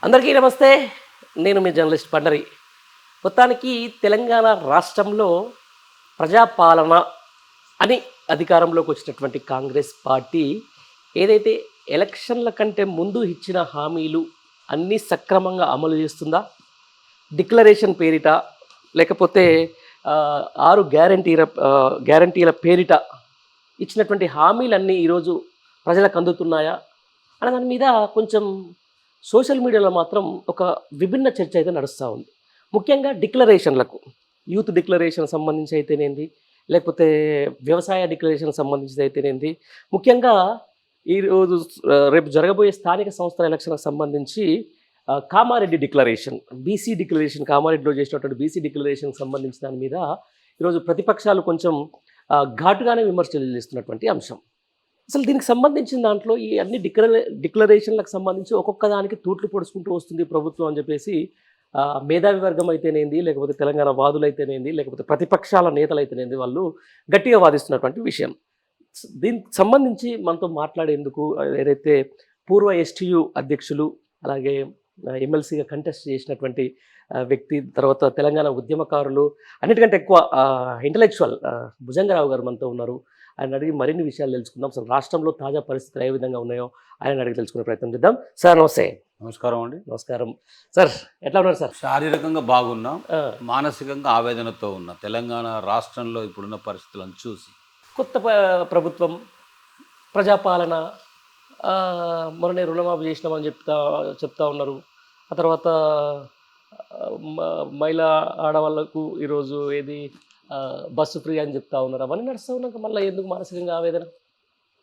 అందరికీ నమస్తే. నేను మీ జర్నలిస్ట్ పండరి. మొత్తానికి తెలంగాణ రాష్ట్రంలో ప్రజాపాలన అని అధికారంలోకి వచ్చినటువంటి కాంగ్రెస్ పార్టీ ఏదైతే ఎలక్షన్ల కంటే ముందు ఇచ్చిన హామీలు అన్నీ సక్రమంగా అమలు చేస్తుందా? డిక్లరేషన్ పేరిట లేకపోతే 6 గ్యారంటీల పేరిట ఇచ్చినటువంటి హామీలన్నీ ఈరోజు ప్రజలకు అందుతున్నాయా అనే దాని మీద కొంచెం సోషల్ మీడియాలో మాత్రం ఒక విభిన్న చర్చ అయితే నడుస్తూ ఉంది. ముఖ్యంగా డిక్లరేషన్లకు, యూత్ డిక్లరేషన్ సంబంధించి అయితేనేంది, లేకపోతే వ్యవసాయ డిక్లరేషన్ సంబంధించి అయితేనేంది, ముఖ్యంగా ఈరోజు రేపు జరగబోయే స్థానిక సంస్థల ఎలక్షన్కి సంబంధించి కామారెడ్డి డిక్లరేషన్, బీసీ డిక్లరేషన్, కామారెడ్డిలో చేసినటువంటి బీసీ డిక్లరేషన్కి సంబంధించిన దాని మీద ఈరోజు ప్రతిపక్షాలు కొంచెం ఘాటుగానే విమర్శలు చేస్తున్నటువంటి అంశం. అసలు దీనికి సంబంధించిన దాంట్లో ఈ అన్ని డిక్లరేషన్లకు సంబంధించి ఒక్కొక్క దానికి తూట్లు పొడుచుకుంటూ వస్తుంది ప్రభుత్వం అని చెప్పేసి మేధావి వర్గం అయితేనేంది, లేకపోతే తెలంగాణ వాదులు అయితేనేంది, లేకపోతే ప్రతిపక్షాల నేతలు అయితేనేంది, వాళ్ళు గట్టిగా వాదిస్తున్నటువంటి విషయం. దీనికి సంబంధించి మనతో మాట్లాడేందుకు ఏదైతే పూర్వ ఎస్టీయు అధ్యక్షులు, అలాగే ఎమ్మెల్సీగా కంటెస్ట్ చేసినటువంటి వ్యక్తి, తర్వాత తెలంగాణ ఉద్యమకారులు, అన్నిటికంటే ఎక్కువ ఇంటలెక్చువల్ భుజంగరావు గారు మనతో ఉన్నారు. ఆయన అడిగి మరిన్ని విషయాలు తెలుసుకుందాం. అసలు రాష్ట్రంలో తాజా పరిస్థితులు ఏ విధంగా ఉన్నాయో ఆయన అడిగి తెలుసుకునే ప్రయత్నం చేద్దాం. సార్ నమస్తే. నమస్కారం అండి. నమస్కారం సార్, ఎట్లా ఉన్నారు సార్? శారీరకంగా బాగున్నాం, మానసికంగా ఆవేదనతో ఉన్నా. తెలంగాణ రాష్ట్రంలో ఇప్పుడున్న పరిస్థితులను చూసి కొత్త ప్రభుత్వం, ప్రజాపాలన, మొన్ననే రుణమాఫీ చేసినామని చెప్తా ఉన్నారు. ఆ తర్వాత మహిళా ఆడవాళ్లకు ఈరోజు ఏది బస్సు ఫ్రీ అని చెప్తా ఉన్నారు. అవన్నీ నడుస్తూ ఉన్నాక మళ్ళీ ఎందుకు మానసికంగా ఆవేదన?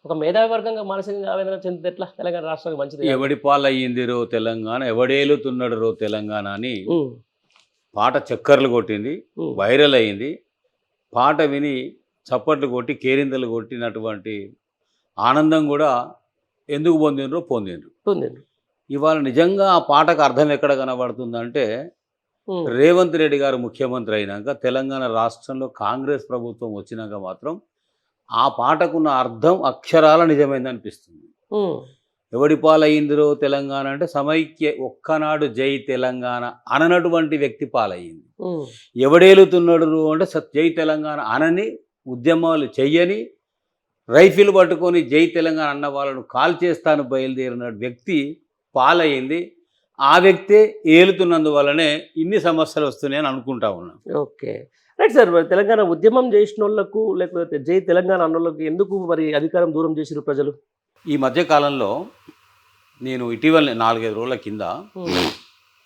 ఒక మేధావి వర్గంగా మానసికంగా ఆవేదన చెందితే ఎట్లా? తెలంగాణ రాష్ట్రానికి మంచిది. ఎవడి పాలయ్యింది రో తెలంగాణ, ఎవడేలుతున్నాడు రో తెలంగాణ అని పాట చక్కర్లు కొట్టింది, వైరల్ అయింది. పాట విని చప్పట్లు కొట్టి కేరింతలు కొట్టినటువంటి ఆనందం కూడా ఎందుకు పొందిండ్రు. ఇవాళ నిజంగా ఆ పాటకు అర్థం ఎక్కడ కనబడుతుందంటే, రేవంత్ రెడ్డి గారు ముఖ్యమంత్రి అయినాక తెలంగాణ రాష్ట్రంలో కాంగ్రెస్ ప్రభుత్వం వచ్చినాక మాత్రం ఆ పాటకున్న అర్థం అక్షరాల నిజమైంది అనిపిస్తుంది. ఎవడి పాలయ్యిందిరో తెలంగాణ అంటే సమైక్య ఒక్కనాడు జై తెలంగాణ అననటువంటి వ్యక్తి పాలయ్యింది. ఎవడేలుతున్నాడు అంటే జై తెలంగాణ అనని, ఉద్యమాలు చెయ్యని, రైఫిల్ పట్టుకొని జై తెలంగాణ అన్న వాళ్ళను కాల్ చేస్తాను బయలుదేరిన వ్యక్తి పాలయ్యింది. ఆ వ్యక్తే ఏలుతున్నందువల్లనే ఇన్ని సమస్యలు వస్తున్నాయని అనుకుంటా ఉన్నాం. Okay, right sir. తెలంగాణ ఉద్యమం చేసిన వాళ్ళకు, లేకపోతే జై తెలంగాణ అన్న వాళ్ళకు ఎందుకు మరి అధికారం దూరం చేసిరు ప్రజలు? ఈ మధ్యకాలంలో నేను ఇటీవల 4-5 రోజుల కింద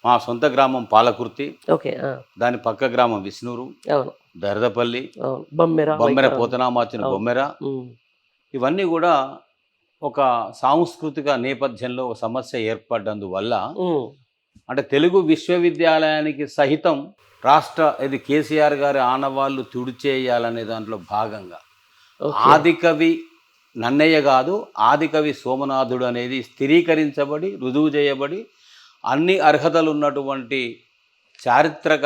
మా సొంత గ్రామం పాలకుర్తి, ఓకే, దాని పక్క గ్రామం విష్ణూరు, దర్దపల్లి, బొమ్మెర, పోతనామాచిన బొమ్మెర, ఇవన్నీ కూడా ఒక సాంస్కృతిక నేపథ్యంలో ఒక సమస్య ఏర్పడ్డందువల్ల, అంటే తెలుగు విశ్వవిద్యాలయానికి సహితం ఇది కేసీఆర్ గారి ఆనవాళ్ళు తుడిచేయాలనే దాంట్లో భాగంగా ఆదికవి నన్నయ్య కాదు, ఆదికవి సోమనాథుడు అనేది స్థిరీకరించబడి, రుజువు చేయబడి, అన్ని అర్హతలు ఉన్నటువంటి చారిత్రక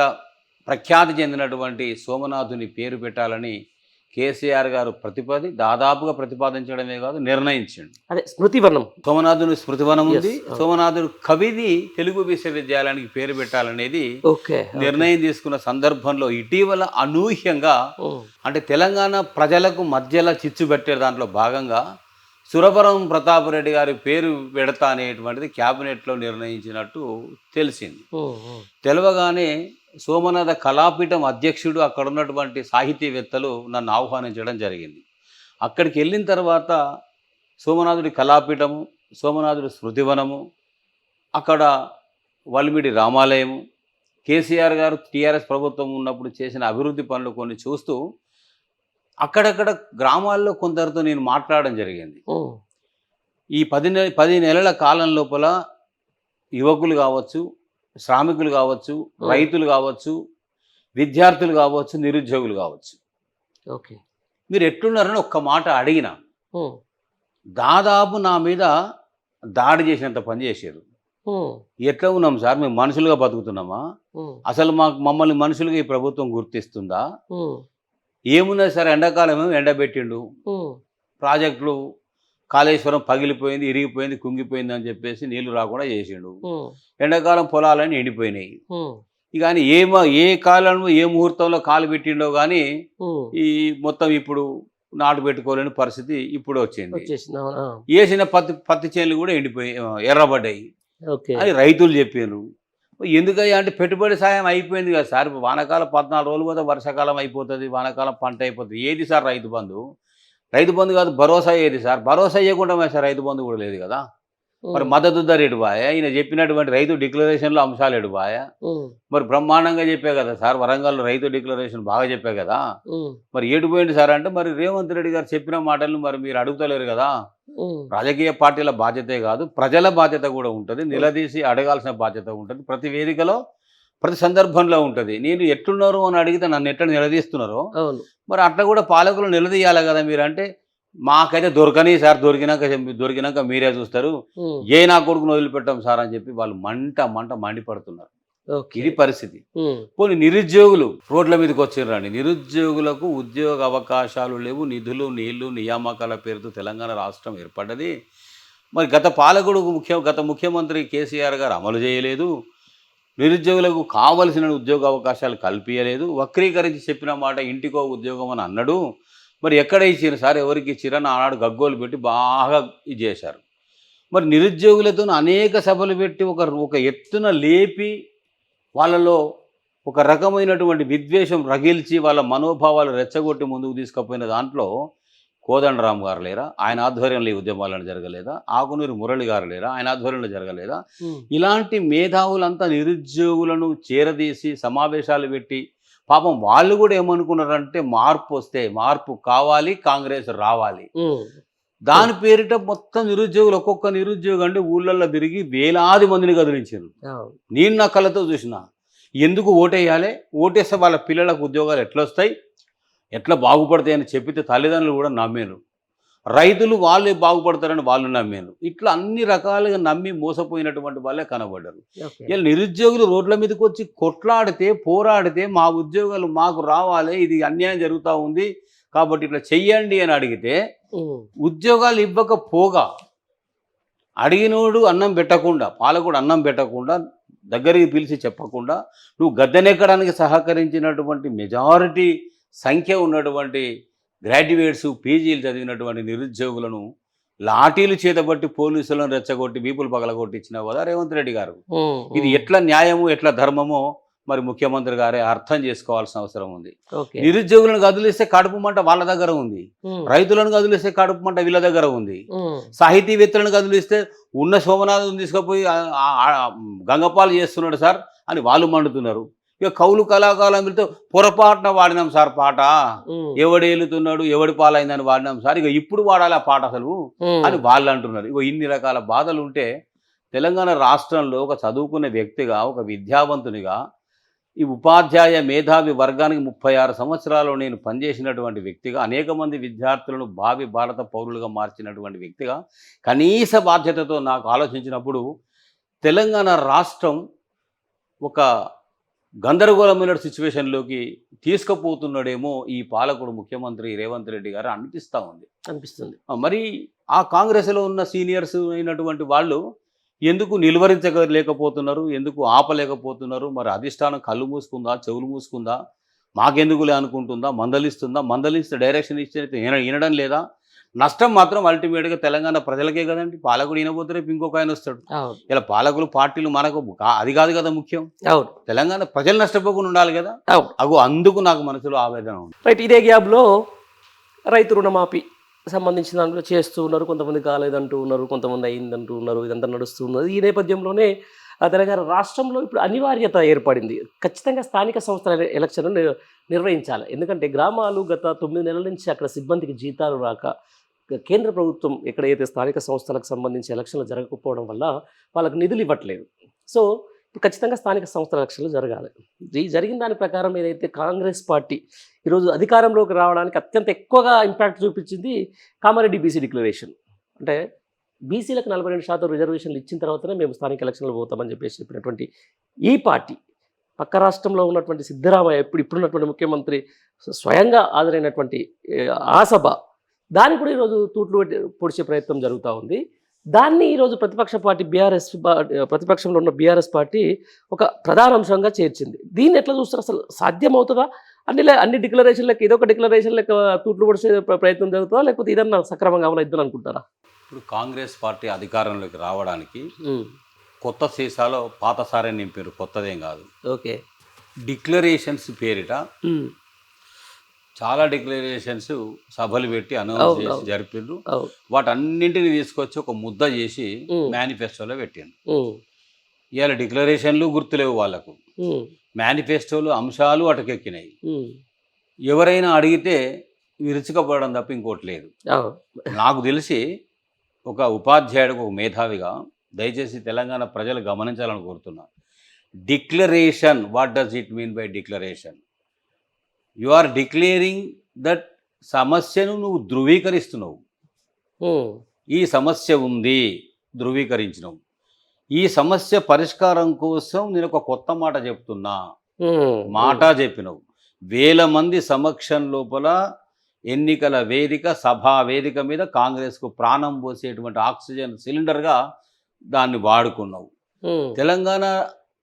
ప్రఖ్యాతి చెందినటువంటి సోమనాథుని పేరు పెట్టాలని కేసీఆర్ గారు దాదాపుగా ప్రతిపాదించడమే కాదు, నిర్ణయించండి. అదే స్మృతివనం, సోమనాథుని స్మృతివనం ఉంది. సోమనాథుడు కవిది తెలుగు విశ్వవిద్యాలయానికి పేరు పెట్టాలనేది నిర్ణయం తీసుకున్న సందర్భంలో ఇటీవల అనూహ్యంగా, అంటే తెలంగాణ ప్రజలకు మధ్యలో చిచ్చు పెట్టే దాంట్లో భాగంగా సురవరం ప్రతాపరెడ్డి గారి పేరు పెడతా అనేటువంటిది క్యాబినెట్లో నిర్ణయించినట్టు తెలిసింది. తెలవగానే సోమనాథ కళాపీఠం అధ్యక్షుడు, అక్కడ ఉన్నటువంటి సాహితీవేత్తలు నన్ను ఆహ్వానించడం జరిగింది. అక్కడికి వెళ్ళిన తర్వాత సోమనాథుడి కళాపీఠము, సోమనాథుడి స్మృతివనము, అక్కడ వల్మిడి రామాలయము, కేసీఆర్ గారు టీఆర్ఎస్ ప్రభుత్వం ఉన్నప్పుడు చేసిన అభివృద్ధి పనులు కొన్ని చూస్తూ అక్కడక్కడ గ్రామాల్లో కొందరితో నేను మాట్లాడడం జరిగింది. ఈ 10 నెలల కాలం లోపల యువకులు కావచ్చు, శ్రామికులు కావచ్చు, రైతులు కావచ్చు, విద్యార్థులు కావచ్చు, నిరుద్యోగులు కావచ్చు, ఓకే, మీరు ఎట్లున్నారని ఒక్క మాట అడిగిన దాదాపు నా మీద దాడి చేసినంత పని చేశారు. ఎట్లా ఉన్నాం సార్, మేము మనుషులుగా బతుకుతున్నామా? అసలు మమ్మల్ని మనుషులుగా ఈ ప్రభుత్వం గుర్తిస్తుందా? ఏమున్నా సరే, ఎండాకాలం ఎండబెట్టిండు, ప్రాజెక్టులు కాళేశ్వరం పగిలిపోయింది, ఇరిగిపోయింది, కుంగిపోయింది అని చెప్పేసి నీళ్లు రాకుండా చేసిండు. ఎండాకాలం పొలాలన్నీ ఎండిపోయినాయి. ఇక ఆయన ఏ కాలంలో ఏ ముహూర్తంలో కాలు పెట్టిండో కానీ ఈ మొత్తం ఇప్పుడు నాటు పెట్టుకోలేని పరిస్థితి ఇప్పుడు వచ్చింది. వేసిన పత్తి చేనులు కూడా ఎండిపోయి ఎర్రబడ్డాయి అని రైతులు చెప్పారు. ఎందుకయ్యా అంటే పెట్టుబడి సాయం అయిపోయింది కదా సార్, వానాకాలం 14 రోజులు పోతే వర్షాకాలం అయిపోతుంది, వానాకాలం పంట అయిపోతుంది. ఏది సార్ రైతు బంధు? రైతు బంధు కాదు భరోసా ఏది సార్? భరోసా ఇవ్వకుండా సార్ రైతు బంధు కూడా లేదు కదా. మరి మద్దతు ధర ఎడుబాయా? ఈయన చెప్పినటువంటి రైతు డిక్లరేషన్లో అంశాలు ఎడుబాయా? మరి బ్రహ్మాండంగా చెప్పే కదా సార్, వరంగల్లో రైతు డిక్లరేషన్ బాగా చెప్పే కదా. మరి ఏడిపోయింది సార్ అంటే మరి రేవంత్ రెడ్డి గారు చెప్పిన మాటలను మరి మీరు అడుగుతలేరు కదా. రాజకీయ పార్టీల బాధ్యతే కాదు, ప్రజల బాధ్యత కూడా ఉంటుంది, నిలదీసి అడగాల్సిన బాధ్యత ఉంటుంది. ప్రతి వేదికలో ప్రతి సందర్భంలో ఉంటుంది. నేను ఎట్లున్నారు అని అడిగితే నన్ను ఎట్లా నిలదీస్తున్నారో మరి అట్లా కూడా పాలకులు నిలదీయాలి కదా. మీరు అంటే మాకైతే దొరకని సార్, దొరికినాక మీరే చూస్తారు, ఏ నా కొడుకును వదిలిపెట్టాం సార్ అని చెప్పి వాళ్ళు మంట మండిపడుతున్నారు. ఇది పరిస్థితి. పోనీ నిరుద్యోగులు రోడ్ల మీదకి వచ్చిర్రండి. నిరుద్యోగులకు ఉద్యోగ అవకాశాలు లేవు, నిధులు నీళ్లు నియామకాల పేరుతో తెలంగాణ రాష్ట్రం ఏర్పడ్డది. మరి గత ముఖ్యమంత్రి కేసీఆర్ గారు అమలు చేయలేదు, నిరుద్యోగులకు కావలసిన ఉద్యోగ అవకాశాలు కల్పించలేదు, వక్రీకరించి చెప్పిన మాట ఇంటికో ఉద్యోగం అని అన్నాడు. మరి ఎక్కడ ఇచ్చారు సార్, ఎవరికి ఇచ్చిరని ఆనాడు గగ్గోలు పెట్టి బాగా ఇది చేశారు. మరి నిరుద్యోగులతో అనేక సభలు పెట్టి ఒక ఎత్తున లేపి వాళ్ళలో ఒక రకమైనటువంటి విద్వేషం రగిల్చి వాళ్ళ మనోభావాలు రెచ్చగొట్టి ముందుకు తీసుకుపోయిన దాంట్లో కోదండరామ్ గారు లేరా? ఆయన ఆధ్వర్యంలో ఈ ఉద్యమాలను జరగలేదా? ఆకునూరి మురళి గారు లేరా? ఆయన ఆధ్వర్యంలో జరగలేదా? ఇలాంటి మేధావులంతా నిరుద్యోగులను చేరదీసి సమావేశాలు పెట్టి పాపం వాళ్ళు కూడా ఏమనుకున్నారంటే మార్పు కావాలి, కాంగ్రెస్ రావాలి. దాని పేరిట మొత్తం నిరుద్యోగులు ఒక్కొక్క నిరుద్యోగం అంటే ఊళ్ళల్లో తిరిగి వేలాది మందిని కదిలించారు. నేను నా కళ్ళతో చూసిన. ఎందుకు ఓటేయాలి, ఓటేస్తే వాళ్ళ పిల్లలకు ఉద్యోగాలు ఎట్లా వస్తాయి, ఎట్లా బాగుపడతాయని చెప్పితే తల్లిదండ్రులు కూడా నమ్మారు, రైతులు వాళ్ళే బాగుపడతారని వాళ్ళు నమ్మారు. ఇట్లా అన్ని రకాలుగా నమ్మి మోసపోయినటువంటి వాళ్ళే కనబడ్డారు. ఇలా నిరుద్యోగులు రోడ్ల మీదకి వచ్చి కొట్లాడితే పోరాడితే మా ఉద్యోగాలు మాకు రావాలి, ఇది అన్యాయం జరుగుతూ ఉంది కాబట్టి ఇట్లా చెయ్యండి అని అడిగితే ఉద్యోగాలు ఇవ్వకపోగా అడిగినోడు అన్నం పెట్టకుండా, పాలకుడు అన్నం పెట్టకుండా, దగ్గరికి పిలిచి చెప్పకుండా నువ్వు గద్దెనెక్కడానికి సహకరించినటువంటి మెజారిటీ సంఖ్య ఉన్నటువంటి గ్రాడ్యుయేట్స్ పీజీలు చదివినటువంటి నిరుద్యోగులను లాఠీలు చేతబట్టి పోలీసులను రెచ్చగొట్టి వీపులు పగలగొట్టించిన కదా రేవంత్ రెడ్డి గారు. ఇది ఎట్లా న్యాయము ఎట్లా ధర్మమో మరి ముఖ్యమంత్రి గారే అర్థం చేసుకోవాల్సిన అవసరం ఉంది. నిరుద్యోగులను కదిలిస్తే కడుపు మంట వాళ్ళ దగ్గర ఉంది, రైతులను కదిలిస్తే కడుపు మంట వీళ్ళ దగ్గర ఉంది, సాహితీవేత్తలను కదిలిస్తే ఉన్న సోమనాథం తీసుకుపోయి గంగపాలు చేస్తున్నాడు సార్ అని వాళ్ళు మండుతున్నారు. ఇక కౌలు కళాకారులతో పొరపాటున వాడినాం సార్ పాట, ఎవడు ఏలుతున్నాడు ఎవడి పాలైందని వాడినాం సార్, ఇక ఇప్పుడు వాడాలి ఆ పాట అసలు అని వాళ్ళు అంటున్నారు. ఇక ఇన్ని రకాల బాధలు ఉంటే తెలంగాణ రాష్ట్రంలో ఒక చదువుకునే వ్యక్తిగా, ఒక విద్యావంతునిగా, ఈ ఉపాధ్యాయ మేధావి వర్గానికి 36 సంవత్సరాలు నేను పనిచేసినటువంటి వ్యక్తిగా, అనేక మంది విద్యార్థులను భావి భారత పౌరులుగా మార్చినటువంటి వ్యక్తిగా కనీస బాధ్యతతో నాకు ఆలోచించినప్పుడు తెలంగాణ రాష్ట్రం ఒక గందరగోళమైన సిచ్యువేషన్లోకి తీసుకుపోతున్నాడేమో ఈ పాలకుడు ముఖ్యమంత్రి రేవంత్ రెడ్డి గారు అనిపిస్తుంది. మరి ఆ కాంగ్రెస్లో ఉన్న సీనియర్స్ అయినటువంటి వాళ్ళు ఎందుకు నిలువరించలేకపోతున్నారు, ఎందుకు ఆపలేకపోతున్నారు? మరి అధిష్టానం కళ్ళు మూసుకుందా, చెవులు మూసుకుందా, మాకెందుకులే అనుకుంటుందా, మందలిస్తే డైరెక్షన్ ఇస్తే వినడం లేదా? నష్టం మాత్రం అల్టిమేట్గా తెలంగాణ ప్రజలకే కదండి. పాలకుడు ఈయనపోతే రేపు ఇంకొక ఆయన వస్తాడు. ఇలా పాలకులు పార్టీలు మనకు అది కాదు కదా ముఖ్యం. తెలంగాణ ప్రజలు నష్టపోకుండా ఉండాలి కదా. అందుకు నాకు మనసులో ఆవేదన ఉంది. రైట్. ఇదే గ్యాప్లో రైతు రుణమాఫీ సంబంధించిన దాంట్లో చేస్తూ ఉన్నారు, కొంతమంది కాలేదంటూ ఉన్నారు, కొంతమంది అయిందంటూ ఉన్నారు, ఇదంతా నడుస్తూ ఉన్నది. ఈ నేపథ్యంలోనే తెలంగాణ రాష్ట్రంలో ఇప్పుడు అనివార్యత ఏర్పడింది. ఖచ్చితంగా స్థానిక సంస్థల ఎలక్షన్లు నిర్వహించాలి. ఎందుకంటే గ్రామాలు గత 9 నెలల నుంచి అక్కడ సిబ్బందికి జీతాలు రాక, కేంద్ర ప్రభుత్వం ఎక్కడైతే స్థానిక సంస్థలకు సంబంధించి ఎలక్షన్లు జరగకపోవడం వల్ల వాళ్ళకు నిధులు ఇవ్వట్లేదు. సో ఇప్పుడు ఖచ్చితంగా స్థానిక సంస్థల ఎలక్షన్లు జరగాలి. జరిగిన దాని ప్రకారం ఏదైతే కాంగ్రెస్ పార్టీ ఈరోజు అధికారంలోకి రావడానికి అత్యంత ఎక్కువగా ఇంపాక్ట్ చూపించింది కామారెడ్డి బీసీ డిక్లరేషన్. అంటే బీసీలకు 42% రిజర్వేషన్లు ఇచ్చిన తర్వాతనే మేము స్థానిక ఎలక్షన్లు పోతామని చెప్పినటువంటి ఈ పార్టీ పక్క రాష్ట్రంలో ఉన్నటువంటి సిద్ధరామయ్య ఇప్పుడున్నటువంటి ముఖ్యమంత్రి స్వయంగా హాజరైనటువంటి ఆ సభ దాన్ని కూడా ఈరోజు తూట్లు పొడిచే ప్రయత్నం జరుగుతూ ఉంది. దాన్ని ఈరోజు ప్రతిపక్ష పార్టీ ప్రతిపక్షంలో ఉన్న బీఆర్ఎస్ పార్టీ ఒక ప్రధాన అంశంగా చేర్చింది. దీన్ని ఎట్లా చూస్తారు? అసలు సాధ్యమవుతుందా? అన్ని డిక్లరేషన్లకు ఏదో ఒక డిక్లరేషన్ లెక్క తూట్లు పొడిచే ప్రయత్నం జరుగుతుందా, లేకపోతే ఇదన్నా సక్రమంగా అవలైద్దని అనుకుంటారా? ఇప్పుడు కాంగ్రెస్ పార్టీ అధికారంలోకి రావడానికి కొత్త సీసాలో పాత సారే నింపారు, కొత్తదేం కాదు. ఓకే. డిక్లరేషన్స్ పేరిట చాలా డిక్లరేషన్స్ సభలు పెట్టి అనౌన్స్ చేసి జరిపిండ్రు. వాటన్నింటిని తీసుకొచ్చి ఒక ముద్ద చేసి మేనిఫెస్టోలో పెట్టిండ్రు. ఇవాళ డిక్లరేషన్లు గుర్తులేవు వాళ్ళకు, మేనిఫెస్టోలు అంశాలు అటకెక్కినాయి. ఎవరైనా అడిగితే విరుచుకపోవడం తప్ప ఇంకోటి లేదు. నాకు తెలిసి ఒక ఉపాధ్యాయుడికి, ఒక మేధావిగా దయచేసి తెలంగాణ ప్రజలు గమనించాలని కోరుతున్నా. Declaration, what does it mean by declaration? You are declaring that సమస్యను నువ్వు ధృవీకరిస్తున్నావు. ఈ సమస్య ఉంది, ధృవీకరించినావు. ఈ సమస్య పరిష్కారం కోసం నేను ఒక కొత్త మాట చెప్తున్నా, మాట చెప్పినావు. 1000 మంది సమక్షం లోపల ఎన్నికల వేదిక, సభా వేదిక మీద కాంగ్రెస్కు ప్రాణం పోసేటువంటి ఆక్సిజన్ సిలిండర్గా దాన్ని వాడుకున్నావు. తెలంగాణ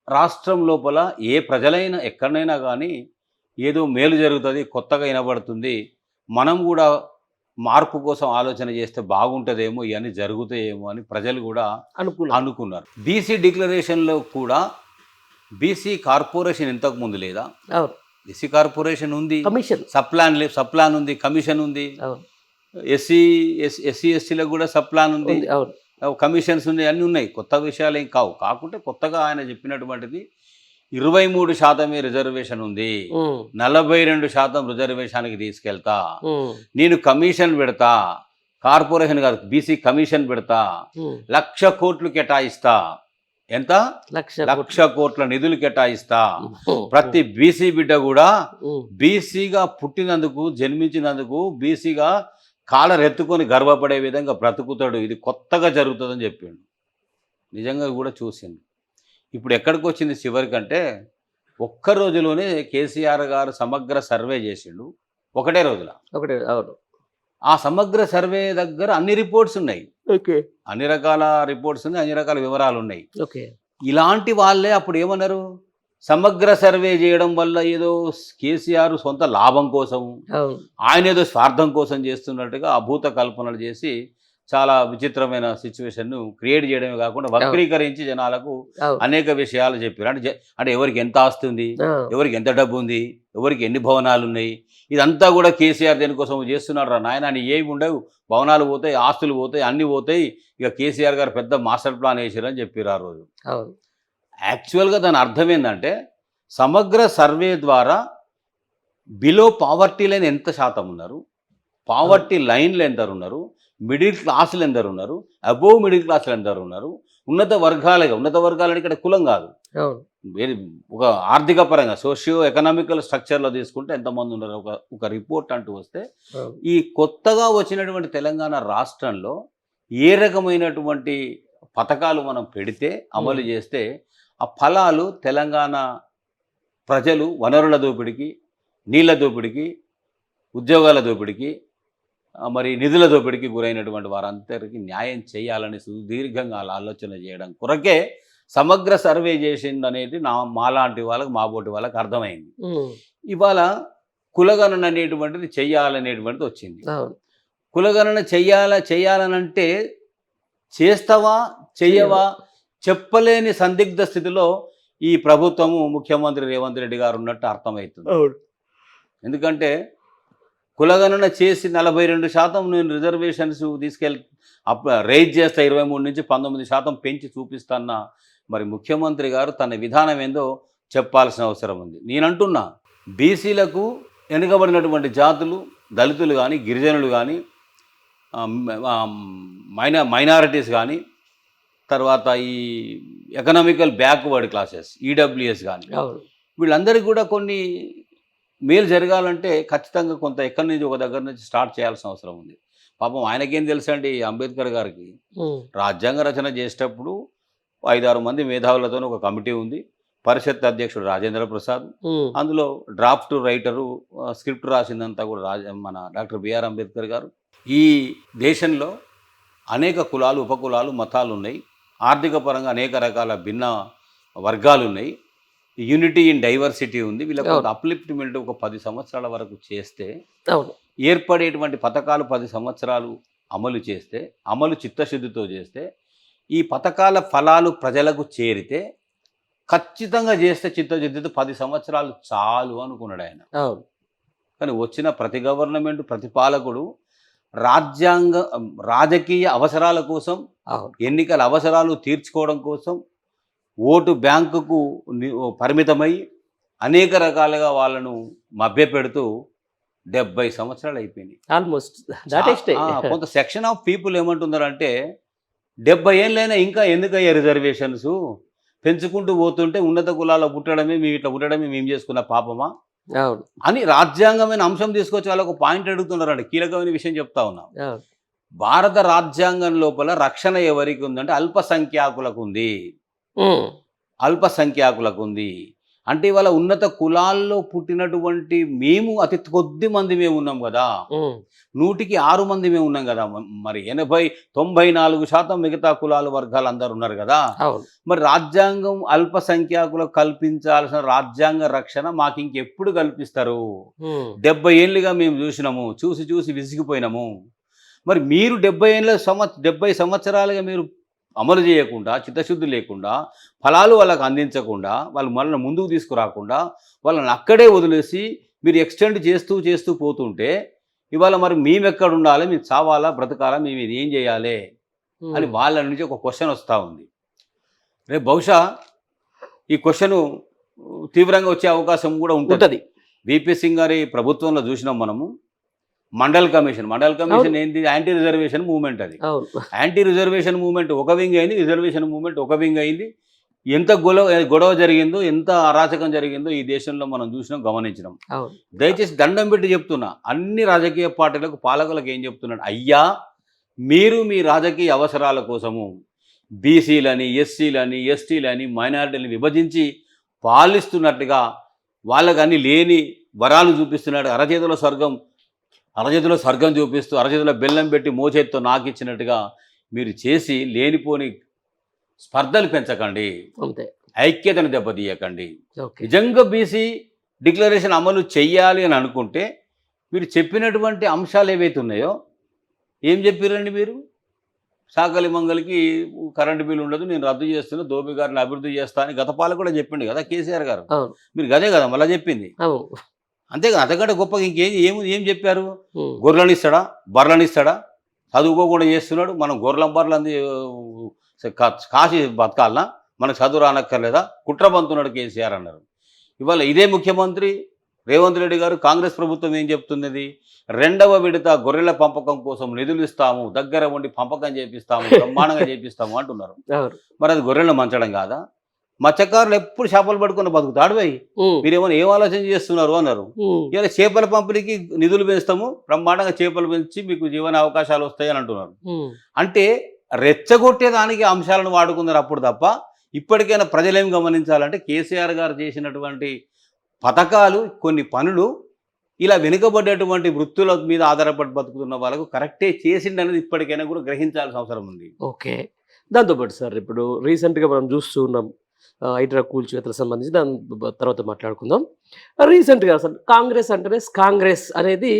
రాష్ట్రం లోపల ఏ ప్రజలైనా ఎక్కడైనా కానీ ఏదో మేలు జరుగుతుంది, కొత్తగా వినబడుతుంది, మనం కూడా మార్పు కోసం ఆలోచన చేస్తే బాగుంటుందేమో, ఇవన్నీ జరుగుతాయేమో అని ప్రజలు కూడా అనుకున్నారు. బీసీ డిక్లరేషన్లో కూడా బీసీ కార్పొరేషన్ ఇంతకు ముందు లేదా? బీసీ కార్పొరేషన్ ఉంది, సప్లాన్ ఉంది, కమిషన్ ఉంది. ఎస్సీ ఎస్టీలకు కూడా సప్లాన్ ఉంది, కమిషన్స్ ఉన్నాయి, అన్నీ ఉన్నాయి. కొత్త విషయాలు ఏం కావు. కాకుంటే కొత్తగా ఆయన చెప్పినటువంటిది 23% రిజర్వేషన్ ఉంది, 42% రిజర్వేషన్కి తీసుకెళ్తా, నేను కమిషన్ పెడతా, కార్పొరేషన్ కాదు బీసీ కమిషన్ పెడతా, 1,00,000 కోట్లు కేటాయిస్తా. ఎంత? 1,00,000 కోట్ల నిధులు కేటాయిస్తా. ప్రతి బీసీ బిడ్డ కూడా బీసీగా పుట్టినందుకు, జన్మించినందుకు బీసీగా కాలరెత్తుకొని గర్వపడే విధంగా బ్రతుకుతాడు. ఇది కొత్తగా జరుగుతుందని చెప్పిండు. నిజంగా కూడా చూసింది. ఇప్పుడు ఎక్కడికి వచ్చింది చివరికంటే, ఒక్క రోజులోనే కేసీఆర్ గారు సమగ్ర సర్వే చేసిండు, ఒకటే రోజుల. ఆ సమగ్ర సర్వే దగ్గర అన్ని రిపోర్ట్స్ ఉన్నాయి, అన్ని రకాల రిపోర్ట్స్ ఉన్నాయి, అన్ని రకాల వివరాలు ఉన్నాయి. ఇలాంటి వాళ్ళే అప్పుడు ఏమన్నారు, సమగ్ర సర్వే చేయడం వల్ల ఏదో కేసీఆర్ సొంత లాభం కోసం, ఆయన ఏదో స్వార్థం కోసం చేస్తున్నట్టుగా అభూత కల్పనలు చేసి చాలా విచిత్రమైన సిచ్యువేషన్ను క్రియేట్ చేయడమే కాకుండా వక్రీకరించి జనాలకు అనేక విషయాలు చెప్పారు. అంటే ఎవరికి ఎంత ఆస్తి ఉంది, ఎవరికి ఎంత డబ్బు ఉంది, ఎవరికి ఎన్ని భవనాలు ఉన్నాయి, ఇదంతా కూడా కేసీఆర్ దేనికోసం చేస్తున్నాడు రా నాయన అని. ఏమి ఉండవు, భవనాలు పోతాయి, ఆస్తులు పోతాయి, అన్నీ పోతాయి. ఇక కేసీఆర్ గారు పెద్ద మాస్టర్ ప్లాన్ వేసారని చెప్పారు ఆ రోజు. యాక్చువల్గా దాని అర్థం ఏంటంటే, సమగ్ర సర్వే ద్వారా బిలో పావర్టీ లైన్ ఎంత శాతం ఉన్నారు, పావర్టీ లైన్లు ఎందరు ఉన్నారు, మిడిల్ క్లాసులు ఎందరు ఉన్నారు, అబోవ్ మిడిల్ క్లాసులు ఎందరు ఉన్నారు, ఉన్నత వర్గాలు ఇక్కడ కులం కాదు, ఒక ఆర్థిక పరంగా సోషియో ఎకనామికల్ స్ట్రక్చర్లో తీసుకుంటే ఎంతమంది ఉన్నారు, ఒక రిపోర్ట్ అంటూ వస్తే, ఈ కొత్తగా వచ్చినటువంటి తెలంగాణ రాష్ట్రంలో ఏ రకమైనటువంటి పథకాలు మనం పెడితే, అమలు చేస్తే ఆ ఫలాలు తెలంగాణ ప్రజలు వనరుల దోపిడికి, నీళ్ళ దోపిడికి, ఉద్యోగాల దోపిడికి, మరి నిధుల దోపిడికి గురైనటువంటి వారందరికీ న్యాయం చేయాలని సుదీర్ఘంగా ఆలోచన చేయడం కొరకే సమగ్ర సర్వే చేసింది అనేది మాలాంటి వాళ్ళకి, మాబోటి వాళ్ళకి అర్థమైంది. ఇవాళ కులగణన అనేటువంటిది చెయ్యాలనేటువంటిది వచ్చింది. కులగణన చెయ్యాలనంటే చేస్తావా చెయ్యవా చెప్పలేని సందిగ్ధ స్థితిలో ఈ ప్రభుత్వము, ముఖ్యమంత్రి రేవంత్ రెడ్డి గారు ఉన్నట్టు అర్థమవుతుంది. ఎందుకంటే కులగణన చేసి 42% నేను రిజర్వేషన్స్ రైజ్ చేస్తా, 23 నుంచి 19% పెంచి చూపిస్తాన్న మరి ముఖ్యమంత్రి గారు తన విధానం ఏందో చెప్పాల్సిన అవసరం ఉంది. నేనంటున్నా, బీసీలకు, వెనుకబడినటువంటి జాతులు, దళితులు కానీ, గిరిజనులు కానీ, మైనారిటీస్ కానీ, తర్వాత ఈ ఎకనామికల్ బ్యాక్వర్డ్ క్లాసెస్, ఈడబ్ల్యూఎస్ కానీ, వీళ్ళందరికీ కూడా కొన్ని మేలు జరగాలంటే ఖచ్చితంగా కొంత ఎక్కడి నుంచి ఒక దగ్గర నుంచి స్టార్ట్ చేయాల్సిన అవసరం ఉంది. పాపం ఆయనకేం తెలుసండి, అంబేద్కర్ గారికి రాజ్యాంగ రచన చేసేటప్పుడు 5-6 మంది మేధావులతో ఒక కమిటీ ఉంది. పరిషత్ అధ్యక్షుడు రాజేంద్ర ప్రసాద్, అందులో డ్రాఫ్ట్ రైటరు, స్క్రిప్ట్ రాసిందంతా కూడా మన డాక్టర్ బిఆర్ అంబేద్కర్ గారు. ఈ దేశంలో అనేక కులాలు, ఉపకులాలు, మతాలు ఉన్నాయి. ఆర్థిక పరంగా అనేక రకాల భిన్న వర్గాలు ఉన్నాయి. యూనిటీ ఇన్ డైవర్సిటీ ఉంది. వీళ్ళకి ఒక అప్లిఫ్ట్మెంట్ ఒక 10 సంవత్సరాల వరకు చేస్తే, ఏర్పడేటువంటి పథకాలు 10 సంవత్సరాలు అమలు చేస్తే, అమలు చిత్తశుద్ధితో చేస్తే, ఈ పథకాల ఫలాలు ప్రజలకు చేరితే, ఖచ్చితంగా చేస్తే చిత్తశుద్ధితో 10 సంవత్సరాలు చాలు అనుకున్నాడు ఆయన. కానీ వచ్చిన ప్రతి గవర్నమెంట్, ప్రతి పాలకుడు రాజకీయ అవసరాల కోసం, ఎన్నికల అవసరాలు తీర్చుకోవడం కోసం, ఓటు బ్యాంకుకు పరిమితమై అనేక రకాలుగా వాళ్ళను మభ్యపెడుతూ 70 సంవత్సరాలు అయిపోయినాయి ఆల్మోస్ట్. కొంత సెక్షన్ ఆఫ్ పీపుల్ ఏమంటున్నారంటే 70 ఏళ్ళైనా ఇంకా ఎందుకయ్యా రిజర్వేషన్స్ పెంచుకుంటూ పోతుంటే ఉన్నత కులాల్లో పుట్టడమే మేము ఇట్లా పుట్టడమే మేము చేసుకున్న పాపమా అని రాజ్యాంగమైన అంశం తీసుకొచ్చి వాళ్ళకు పాయింట్ అడుగుతున్నారండి. కీలకమైన విషయం చెప్తా ఉన్నాం. భారత రాజ్యాంగం లోపల రక్షణ ఎవరికి ఉందంటే అల్పసంఖ్యాకులకు ఉంది. అల్పసంఖ్యాకులకు ఉంది అంటే ఇవాళ ఉన్నత కులాల్లో పుట్టినటువంటి మేము అతి కొద్ది మంది మేము ఉన్నాం కదా, 100కి 6 మంది మేము ఉన్నాం కదా. మరి 94% మిగతా కులాలు వర్గాలు అందరు ఉన్నారు కదా. మరి రాజ్యాంగం అల్పసంఖ్యాకులకు కల్పించాల్సిన రాజ్యాంగ రక్షణ మాకు ఇంకెప్పుడు కల్పిస్తారు? 70 ఏళ్ళుగా మేము చూసినాము, చూసి విసిగిపోయినాము. మరి మీరు 70 సంవత్సరాలుగా మీరు అమలు చేయకుండా, చిత్తశుద్ధి లేకుండా, ఫలాలు వాళ్ళకు అందించకుండా, వాళ్ళు మనల్ని ముందుకు తీసుకురాకుండా వాళ్ళని అక్కడే వదిలేసి మీరు ఎక్స్టెండ్ చేస్తూ పోతుంటే ఇవాళ మరి మేము ఎక్కడ ఉండాలి, మేము చావాలా, బ్రతకాలా, మేము ఇది ఏం చేయాలి అని వాళ్ళ నుంచి ఒక క్వశ్చన్ వస్తూ ఉంది. రేపు బహుశా ఈ క్వశ్చన్ తీవ్రంగా వచ్చే అవకాశం కూడా ఉంటుంది. విపి సింగ్ గారి ప్రభుత్వంలో చూసినాం మనము. మండల్ కమిషన్ ఏంటి? Anti reservation movement. అది యాంటీ రిజర్వేషన్ మూవ్మెంట్ ఒక వింగ్ అయింది, రిజర్వేషన్ మూవ్మెంట్ ఒక వింగ్ అయింది. ఎంత గొడవ జరిగిందో, ఎంత అరాచకం జరిగిందో ఈ దేశంలో మనం చూసినాం, గమనించినాం. దయచేసి దండం పెట్టి చెప్తున్నా, అన్ని రాజకీయ పార్టీలకు, పాలకులకు ఏం చెప్తున్నాడు, అయ్యా మీరు మీ రాజకీయ అవసరాల కోసము బీసీలని, ఎస్సీలని, ఎస్టీలని, మైనారిటీలని విభజించి పాలిస్తున్నట్టుగా వాళ్ళకు అన్ని లేని వరాలు చూపిస్తున్నాడు. అరచేతిలో స్వర్గం చూపిస్తూ, అరచేతిలో బెల్లం పెట్టి మోచేతితో నాకిచ్చినట్టుగా మీరు చేసి లేనిపోని స్పర్ధలు పెంచకండి, ఐక్యతను దెబ్బతీయకండి. నిజంగా బీసీ డిక్లరేషన్ అమలు చెయ్యాలి అని అనుకుంటే మీరు చెప్పినటువంటి అంశాలు ఏవైతే ఉన్నాయో, ఏం చెప్పారండి మీరు? సాకలి మంగళకి కరెంటు బిల్లు ఉండదు, నేను రద్దు చేస్తున్నా, దోబి గారిని అభివృద్ధి చేస్తా అని గత పాలకు కూడా చెప్పిండు కదా కేసీఆర్ గారు. మీరు గదే కదా మళ్ళీ చెప్పింది. అంతేగా, అంతకంటే గొప్పగా ఏం చెప్పారు? గొర్రెలను ఇస్తాడా, బర్రెలను ఇస్తాడా? చదువుకోకుండా చేస్తున్నాడు, మనం గొర్రెల బర్రెలంది కాసి బతకాలనా, మనకు చదువు రానక్కర్లేదా? కుట్రబంతున్నాడు కేసీఆర్ అన్నారు. ఇవాళ ఇదే ముఖ్యమంత్రి రేవంత్ రెడ్డి గారు, కాంగ్రెస్ ప్రభుత్వం ఏం చెప్తున్నది? 2వ విడత గొర్రెల పంపకం కోసం నిధులు ఇస్తాము, దగ్గర ఉండి పంపకం చేపిస్తాము, బ్రహ్మాండంగా చేపిస్తాము అంటున్నారు. మరి అది గొర్రెలను మంచడం కాదా? మత్స్యకారులు ఎప్పుడు చేపలు పట్టుకుని బతుకుతాడు పోయి, మీరేమైనా ఏం ఆలోచన చేస్తున్నారు అన్నారు. ఇలా చేపల పంపిణీకి నిధులు పెంచుతాము, బ్రహ్మాండంగా చేపలు పెంచి మీకు జీవన అవకాశాలు వస్తాయని అంటున్నారు. అంటే రెచ్చగొట్టేదానికి అంశాలను వాడుకున్నారు అప్పుడు తప్ప. ఇప్పటికైనా ప్రజలేం గమనించాలంటే కేసీఆర్ గారు చేసినటువంటి పథకాలు, కొన్ని పనులు ఇలా వెనుకబడ్డటువంటి వృత్తుల మీద ఆధారపడి బతుకుతున్న వాళ్ళకు కరెక్టే చేసిండనేది ఇప్పటికైనా కూడా గ్రహించాల్సిన అవసరం ఉంది. ఓకే, దాంతోపాటు సార్ ఇప్పుడు రీసెంట్గా మనం చూస్తూ ఉన్నాం హైడ్రా కూల్చివేతలకు సంబంధించి, దాని తర్వాత మాట్లాడుకుందాం. రీసెంట్గా అసలు కాంగ్రెస్ అంటేనే కాంగ్రెస్ అనేది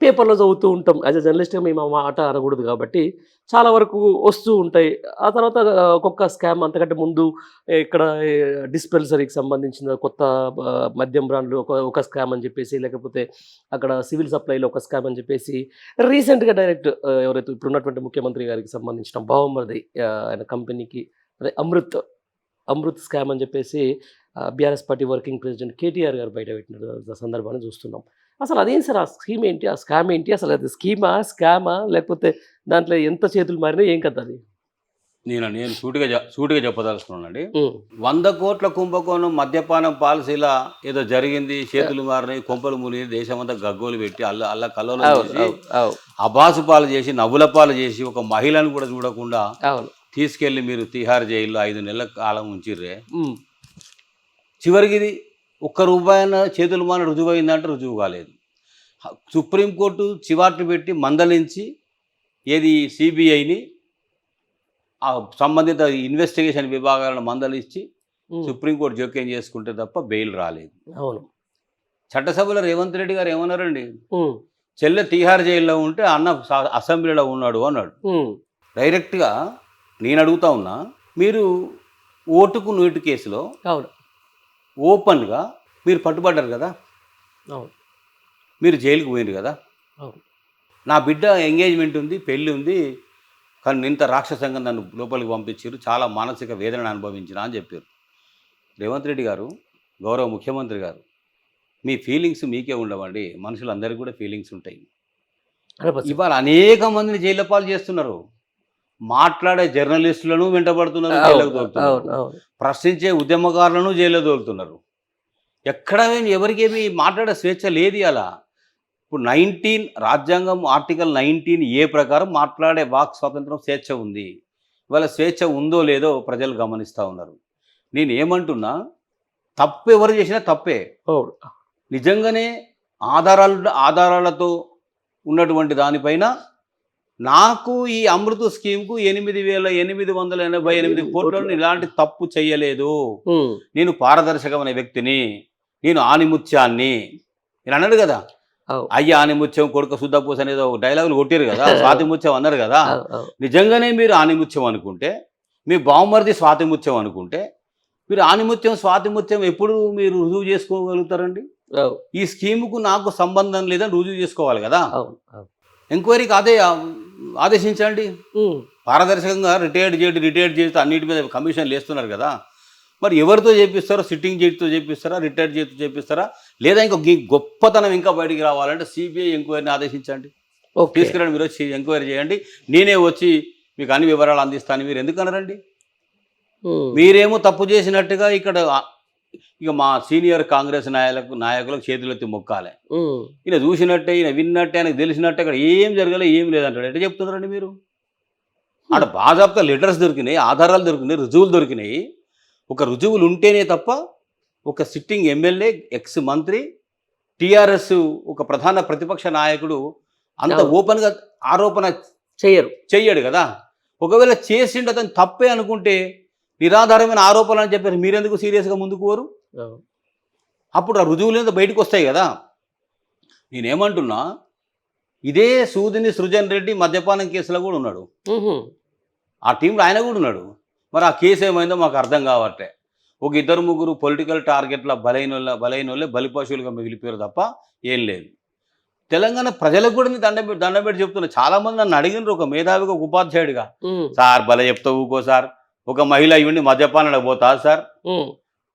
పేపర్లో చదువుతూ ఉంటాం. యాజ్ అ జర్నలిస్ట్గా మేము ఆ మాట అనకూడదు కాబట్టి చాలా వరకు వస్తూ ఉంటాయి. ఆ తర్వాత ఒక్కొక్క స్కామ్, అంతకంటే ముందు ఇక్కడ డిస్పెన్సరీకి సంబంధించిన కొత్త మద్యం బ్రాండ్లు ఒక స్కామ్ అని చెప్పేసి, లేకపోతే అక్కడ సివిల్ సప్లైలో ఒక స్కామ్ అని చెప్పేసి, రీసెంట్గా డైరెక్ట్ ఎవరైతే ఇప్పుడు ఉన్నటువంటి ముఖ్యమంత్రి గారికి సంబంధించిన బావమరిది ఆయన కంపెనీకి అదే అమృత్ స్కామ్ అని చెప్పేసి BRS party working president KTR గారు బయట పెట్టిన సందర్భాన్ని చూస్తున్నాం. అసలు అదేం సార్, ఆ స్కీమ్ ఏంటి, ఆ స్కామ్ ఏంటి, అసలు అది స్కామా లేకపోతే దాంట్లో ఎంత చేతులు మారినా ఏం కదా అది? నేను సూటిగా చెప్పదలుచుకున్నానండి. 100 కోట్ల కుంభకోణం మద్యపానం పాలసీలా ఏదో జరిగింది, చేతులు మారినాయి, కొంపలు మునిగి దేశమంతా గగ్గోలు పెట్టి అల్ల కల్లోలు చేసి, అబాసు పాలు చేసి, నవ్వుల పాలు చేసి, ఒక మహిళను కూడా చూడకుండా తీసుకెళ్ళి మీరు తిహార్ జైల్లో 5 నెలల కాలం ఉంచిర్రే. చివరికి ఇది ఒక్క రూపాయన చేతులు మాన రుజువు అయిందంటే రుజువు కాలేదు. సుప్రీంకోర్టు చివాట్లు పెట్టి మందలించి ఏది సిబిఐని ఆ సంబంధిత ఇన్వెస్టిగేషన్ విభాగాలను మందలించి సుప్రీంకోర్టు జోక్యం చేసుకుంటే తప్ప బెయిల్ రాలేదు. అవును. చట్టసభలో రేవంత్ రెడ్డి గారు ఏమన్నారండి, చెల్లె తీహార్ జైల్లో ఉంటే అన్న అసెంబ్లీలో ఉన్నాడు అన్నాడు. డైరెక్ట్గా నేను అడుగుతా ఉన్నా, మీరు ఓటుకు నోటు కేసులో ఓపెన్గా మీరు పట్టుబడ్డారు కదా, మీరు జైలుకు పోయినారు కదా, నా బిడ్డ ఎంగేజ్మెంట్ ఉంది, పెళ్ళి ఉంది, కానీ ఇంత రాక్షసంగా నన్ను లోపలికి పంపించారు, చాలా మానసిక వేదనను అనుభవించిన అని చెప్పారు. రేవంత్ రెడ్డి గారు, గౌరవ ముఖ్యమంత్రి గారు, మీ ఫీలింగ్స్ మీకే ఉండవండి, మనుషులందరికీ కూడా ఫీలింగ్స్ ఉంటాయి. ఇవాళ అనేక మందిని జైలు పాలు చేస్తున్నారు, మాట్లాడే జర్నలిస్టులను వెంటబడుతున్నారు, జైలుకు తోలుతున్నారు, ప్రశ్నించే ఉద్యమకారులను జైల్లో తోలుతున్నారు. ఎక్కడ ఎవరికేమి మాట్లాడే స్వేచ్ఛ లేదు. అలా ఇప్పుడు 19 రాజ్యాంగం ఆర్టికల్ 19A ప్రకారం మాట్లాడే వాక్ స్వాతంత్రం స్వేచ్ఛ ఉంది. ఇవాళ స్వేచ్ఛ ఉందో లేదో ప్రజలు గమనిస్తూ ఉన్నారు. నేను ఏమంటున్నా, తప్పు ఎవరు చేసినా తప్పే. నిజంగానే ఆధారాలతో ఉన్నటువంటి దానిపైన నాకు ఈ అమృత స్కీమ్కు 8,888 కోట్లను ఇలాంటి తప్పు చెయ్యలేదు, నేను పారదర్శకమైన వ్యక్తిని, నేను ఆనిముత్యాన్ని నేను అన్నాడు కదా, అయ్యా ఆనిముత్యం కొడుక శుద్ధపూస అనేది ఒక డైలాగులు కొట్టారు కదా, స్వాతిముత్యం అన్నారు కదా. నిజంగానే మీరు ఆనిముత్యం అనుకుంటే, మీ బావమరిది స్వాతిముత్యం అనుకుంటే, మీరు ఆనిముత్యం స్వాతిముత్యం ఎప్పుడు మీరు రుజువు చేసుకోగలుగుతారండి? ఈ స్కీముకు నాకు సంబంధం లేదని రుజువు చేసుకోవాలి కదా. ఎంక్వైరీకి అదే ఆదేశించండి. పారదర్శకంగా రిటైర్డ్ చేస్తూ అన్నిటి మీద కమిషన్లు వేస్తున్నారు కదా, మరి ఎవరితో చేపిస్తారో, సిట్టింగ్ జడ్జితో చేపిస్తారా, రిటైర్డ్ జడ్జితో చేపిస్తారా, లేదా ఇంకా గొప్పతనం ఇంకా బయటికి రావాలంటే సిబిఐ ఎంక్వైరీని ఆదేశించండి, తీసుకురండి, మీరు వచ్చి ఎంక్వైరీ చేయండి, నేనే వచ్చి మీకు అన్ని వివరాలు అందిస్తాను. మీరు ఎందుకు అనరండి? మీరేమో తప్పు చేసినట్టుగా ఇక్కడ ఇక మా సీనియర్ కాంగ్రెస్ నాయకులకు చేతులెత్తి మొక్కాలి. ఈయన చూసినట్టే, ఈయన విన్నట్టే, ఆయనకు తెలిసినట్టే ఇక్కడ ఏం జరగలే, ఏం లేదంటాడు. ఎట్లా చెప్తున్నారండి మీరు? అక్కడ బాజాబ్తా లెటర్స్ దొరికినాయి, ఆధారాలు దొరికినాయి, రుజువులు దొరికినాయి. ఒక రుజువులు ఉంటేనే తప్ప ఒక సిట్టింగ్ ఎమ్మెల్యే, ఎక్స్ మంత్రి, టీఆర్ఎస్ ఒక ప్రధాన ప్రతిపక్ష నాయకుడు అంత ఓపెన్గా ఆరోపణ చెయ్యడు కదా. ఒకవేళ చేసిండు అతను తప్పే అనుకుంటే నిరాధారమైన ఆరోపణలు అని చెప్పారు, మీరెందుకు సీరియస్గా ముందుకు పోరు? అప్పుడు ఆ రుజువులు బయటకు వస్తాయి కదా. నేనేమంటున్నా, ఇదే సూదిని సృజన్ రెడ్డి మద్యపానం కేసులో కూడా ఉన్నాడు, ఆ టీంలో ఆయన కూడా ఉన్నాడు. మరి ఆ కేసు ఏమైందో మాకు అర్థం కావట్లే. ఒక 2-3 పొలిటికల్ టార్గెట్ల బలైనోళ్ళే బలిపశువులుగా మిగిలిపోయారు తప్ప ఏం లేదు. తెలంగాణ ప్రజలకు కూడా దండబెట్టి చెప్తున్నా. చాలామంది నన్ను అడిగినారు, ఒక మేధావిగా, ఒక ఉపాధ్యాయుడిగా, సార్ భలే చెప్తావు ఊకో సార్, ఒక మహిళ ఇవ్వండి మద్యపానాలకు పోతా సార్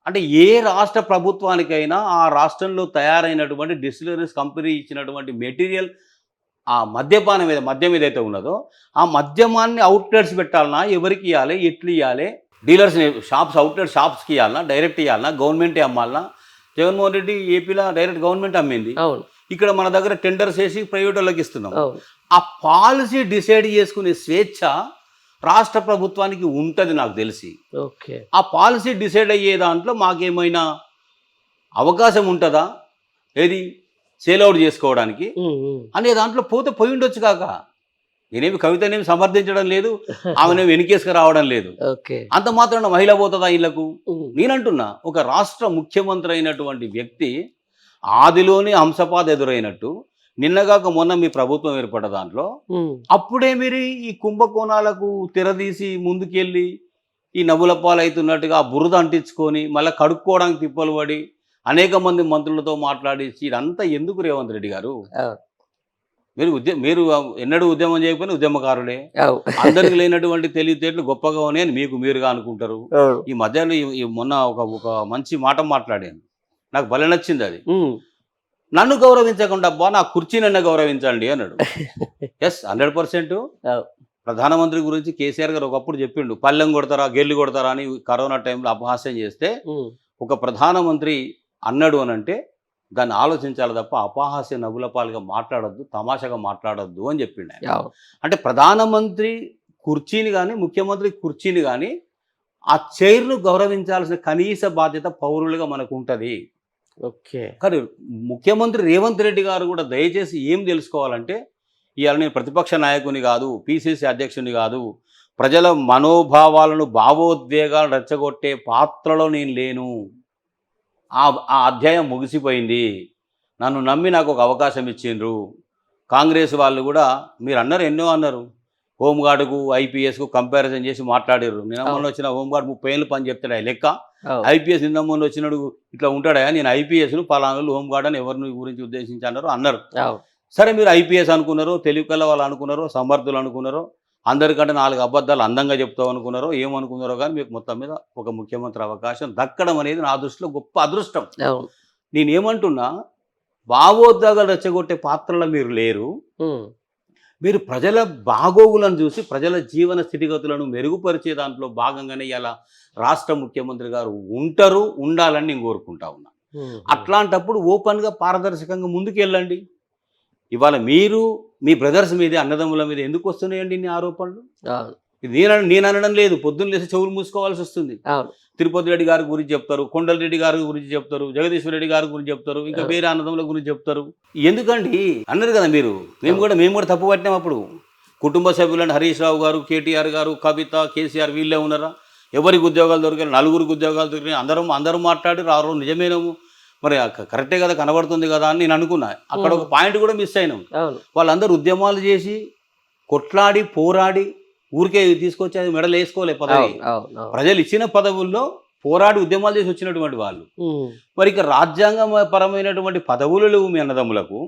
అంటే. ఏ రాష్ట్ర ప్రభుత్వానికైనా ఆ రాష్ట్రంలో తయారైనటువంటి డిస్టిలరీస్ కంపెనీ ఇచ్చినటువంటి మెటీరియల్, ఆ మద్యం ఏదైతే ఉన్నదో ఆ మద్యమాన్ని అవుట్లెట్స్ పెట్టాలన్నా, ఎవరికి ఇవ్వాలి, ఎట్లు ఇవ్వాలి, డీలర్స్ షాప్స్, అవుట్లెట్ షాప్స్కి ఇవ్వాలన్నా, డైరెక్ట్ ఇవ్వాలన్నా, గవర్నమెంటే అమ్మాలన్నా? జగన్మోహన్ రెడ్డి ఏపీలో డైరెక్ట్ గవర్నమెంట్ అమ్మింది, ఇక్కడ మన దగ్గర టెండర్స్ వేసి ప్రైవేట్ వాళ్ళకి ఇస్తున్నాం. ఆ పాలసీ డిసైడ్ చేసుకునే స్వేచ్ఛ రాష్ట్ర ప్రభుత్వానికి ఉంటుంది నాకు తెలిసి. ఆ పాలసీ డిసైడ్ అయ్యే దాంట్లో మాకేమైనా అవకాశం ఉంటుందా, ఏది సేల్ అవుట్ చేసుకోవడానికి అనే దాంట్లో పోయి ఉండొచ్చు కాక. నేనేమి కవితనేమి సమర్థించడం లేదు, ఆమెనేమి వెనుకేసుకు రావడం లేదు. అంత మాత్రాన మహిళ పోతుందా ఇళ్లకు? నేనంటున్నా, ఒక రాష్ట్ర ముఖ్యమంత్రి అయినటువంటి వ్యక్తి ఆదిలోనే హంసపాద ఎదురైనట్టు నిన్నగాక మొన్న మీ ప్రభుత్వం ఏర్పడ్డ దాంట్లో అప్పుడే మీరు ఈ కుంభకోణాలకు తెరదీసి ముందుకెళ్ళి ఈ నవ్వుల పాలవుతున్నట్టుగా బురద అంటించుకొని మళ్ళీ కడుక్కోవడానికి తిప్పలు పడి అనేక మంది మంత్రులతో మాట్లాడి ఇదంతా ఎందుకు రేవంత్ రెడ్డి గారు? మీరు ఎన్నడూ ఉద్యమం చేయకపోయినా ఉద్యమకారులే, అందరికి లేనటువంటి తెలివితేటలు గొప్పగా ఉన్నాయని మీరుగా అనుకుంటారు. ఈ మధ్యలో మొన్న ఒక మంచి మాట మాట్లాడాను, నాకు భలే నచ్చింది. అది నన్ను గౌరవించకుండా అబ్బా నా కుర్చీ నన్ను గౌరవించండి అన్నాడు. ఎస్, 100%. ప్రధానమంత్రి గురించి కేసీఆర్ గారు ఒకప్పుడు చెప్పిండు, పల్లెం కొడతారా గెల్లు కొడతారా అని కరోనా టైంలో అపహాస్యం చేస్తే ఒక ప్రధానమంత్రి అన్నాడు అని అంటే దాన్ని ఆలోచించాలి తప్ప అపహాస్య నవ్వుల పాలుగా మాట్లాడొద్దు, తమాషాగా మాట్లాడొద్దు అని చెప్పిండు ఆయన. అంటే ప్రధానమంత్రి కుర్చీని కానీ, ముఖ్యమంత్రి కుర్చీని కానీ, ఆ చైర్ను గౌరవించాల్సిన కనీస బాధ్యత పౌరులుగా మనకు ఉంటుంది. ఓకే. కానీ ముఖ్యమంత్రి రేవంత్ రెడ్డి గారు కూడా దయచేసి ఏం తెలుసుకోవాలంటే, ఇవాళ నేను ప్రతిపక్ష నాయకుని కాదు, పిసిసి అధ్యక్షుని కాదు, ప్రజల మనోభావాలను భావోద్వేగాలు రెచ్చగొట్టే పాత్రలో నేను లేను. ఆ ఆ అధ్యాయం ముగిసిపోయింది. నన్ను నమ్మి నాకు ఒక అవకాశం ఇచ్చిండ్రు. కాంగ్రెస్ వాళ్ళు కూడా మీరు అన్నారు, ఎన్నో అన్నారు, హోంగార్డుకు ఐపీఎస్కు కంపారిజన్ చేసి మాట్లాడారు. నిన్న మొన్న వచ్చిన హోంగార్డ్ 30 ఏళ్ళు పని చెప్తాడా లెక్క, ఐపీఎస్ నిన్న మొన్న వచ్చినాడు ఇట్లా ఉంటాడా, నేను ఐపీఎస్ను పలానాలు హోంగార్డ్ అని ఎవరిని గురించి ఉద్దేశించి అన్నారు. సరే, మీరు ఐపీఎస్ అనుకున్నారో, తెలివి కల వాళ్ళు అనుకున్నారో, సమర్థులు అనుకున్నారో, అందరికంటే 4 అబద్ధాలు అందంగా చెప్తావు అనుకున్నారో, ఏమనుకున్నారో, కానీ మీకు మొత్తం మీద ఒక ముఖ్యమంత్రి అవకాశం దక్కడం అనేది నా దృష్టిలో గొప్ప అదృష్టం. నేనేమంటున్నా, భావోద్వేగాలు రెచ్చగొట్టే పాత్రలో మీరు లేరు. మీరు ప్రజల బాగోగులను చూసి ప్రజల జీవన స్థితిగతులను మెరుగుపరిచే దాంట్లో భాగంగానే ఇలా రాష్ట్ర ముఖ్యమంత్రి గారు ఉండాలని నేను కోరుకుంటా ఉన్నా. అట్లాంటప్పుడు ఓపెన్గా పారదర్శకంగా ముందుకెళ్ళండి. ఇవాళ మీరు మీ బ్రదర్స్ మీద, అన్నదమ్ముల మీద ఎందుకు వస్తున్నాయండి ఇన్ని ఆరోపణలు? నేను అనడం లేదు, పొద్దున్న లేసి చెవులు మూసుకోవాల్సి వస్తుంది. తిరుపతి రెడ్డి గారి గురించి చెప్తారు, కొండల రెడ్డి గారి గురించి చెప్తారు, జగదీశ్వర రెడ్డి గారి గురించి చెప్తారు, ఇంకా వేరే అన్నదమ్ముల గురించి చెప్తారు. ఎందుకండి అన్నారు కదా మీరు, మేము కూడా తప్పు పట్టినాం. అప్పుడు కుటుంబ సభ్యులను హరీష్ రావు గారు, కేటీఆర్ గారు, కవిత, కేసీఆర్ వీళ్ళే ఉన్నారా? ఎవరికి ఉద్యోగాలు దొరికారు? 4 ఉద్యోగాలు దొరికినాయి. అందరూ మాట్లాడి రారు, నిజమేనేమో, మరి కరెక్టే కదా, కనబడుతుంది కదా అని నేను అనుకున్నా. అక్కడ ఒక పాయింట్ కూడా మిస్ అయినాం. వాళ్ళందరూ ఉద్యమాలు చేసి కొట్లాడి పోరాడి ఊరికే తీసుకొచ్చి అది మెడలు వేసుకోలే పదవి. ప్రజలు ఇచ్చిన పదవుల్లో పోరాడి ఉద్యమాలు చేసి వచ్చినటువంటి వాళ్ళు. మరి ఇక రాజ్యాంగపరమైనటువంటి పదవులు లేవు మీ అన్నదమ్ములకు.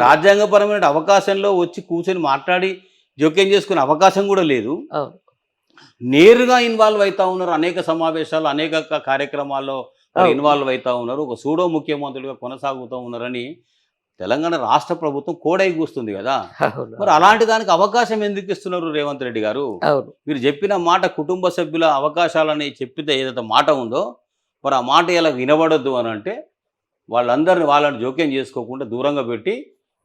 రాజ్యాంగపరమైన అవకాశంలో వచ్చి కూర్చొని మాట్లాడి జోక్యం చేసుకునే అవకాశం కూడా లేదు. నేరుగా ఇన్వాల్వ్ అవుతా ఉన్నారు, అనేక సమావేశాలు, అనేక కార్యక్రమాల్లో ఇన్వాల్వ్ అవుతా ఉన్నారు, ఒక సూడో ముఖ్యమంత్రులుగా కొనసాగుతూ ఉన్నారని తెలంగాణ రాష్ట్ర ప్రభుత్వం కోడై కూస్తుంది కదా. మరి అలాంటి దానికి అవకాశం ఎందుకు ఇస్తున్నారు రేవంత్ రెడ్డి గారు? మీరు చెప్పిన మాట కుటుంబ సభ్యుల అవకాశాలని చెప్పితే ఏదైతే మాట ఉందో, మరి ఆ మాట ఇలా వినబడొద్దు అని అంటే వాళ్ళని జోక్యం చేసుకోకుండా దూరంగా పెట్టి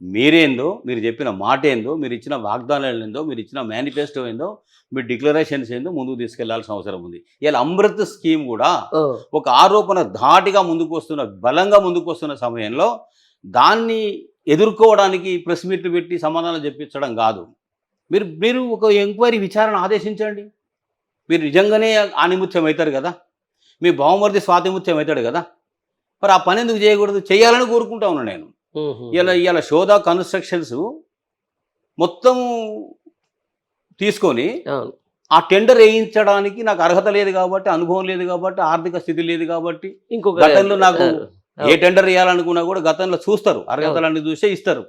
మీరేందో, మీరు చెప్పిన మాట ఏందో, మీరు ఇచ్చిన వాగ్దానాలు ఏందో, మీరు ఇచ్చిన మేనిఫెస్టో ఏందో, మీ డిక్లరేషన్స్ ఏందో ముందుకు తీసుకెళ్లాల్సిన అవసరం ఉంది. ఇలా అమృత్ స్కీమ్ కూడా ఒక ఆరోపణ ధాటిగా బలంగా ముందుకు వస్తున్న సమయంలో దాన్ని ఎదుర్కోవడానికి ప్రెస్ మీట్లు పెట్టి సమాధానం చెప్పించడం కాదు. మీరు ఒక ఎంక్వైరీ విచారణ ఆదేశించండి. మీరు నిజంగానే ఆనిముత్యం అవుతారు కదా, మీ బావమరిది స్వాతిముత్యం అవుతాడు కదా, మరి ఆ పని ఎందుకు చేయకూడదు? చేయాలని కోరుకుంటా ఉన్నాను నేను. ఇలా శోధా కన్స్ట్రక్షన్స్ మొత్తం తీసుకొని ఆ టెండర్ వేయించడానికి నాకు అర్హత లేదు కాబట్టి, అనుభవం లేదు కాబట్టి, ఆర్థిక స్థితి లేదు కాబట్టి, గతంలో నాకు ఏ టెండర్ వేయాలనుకున్నా కూడా గతంలో చూస్తారు, అర్హతలన్నీ చూసే ఇస్తారు.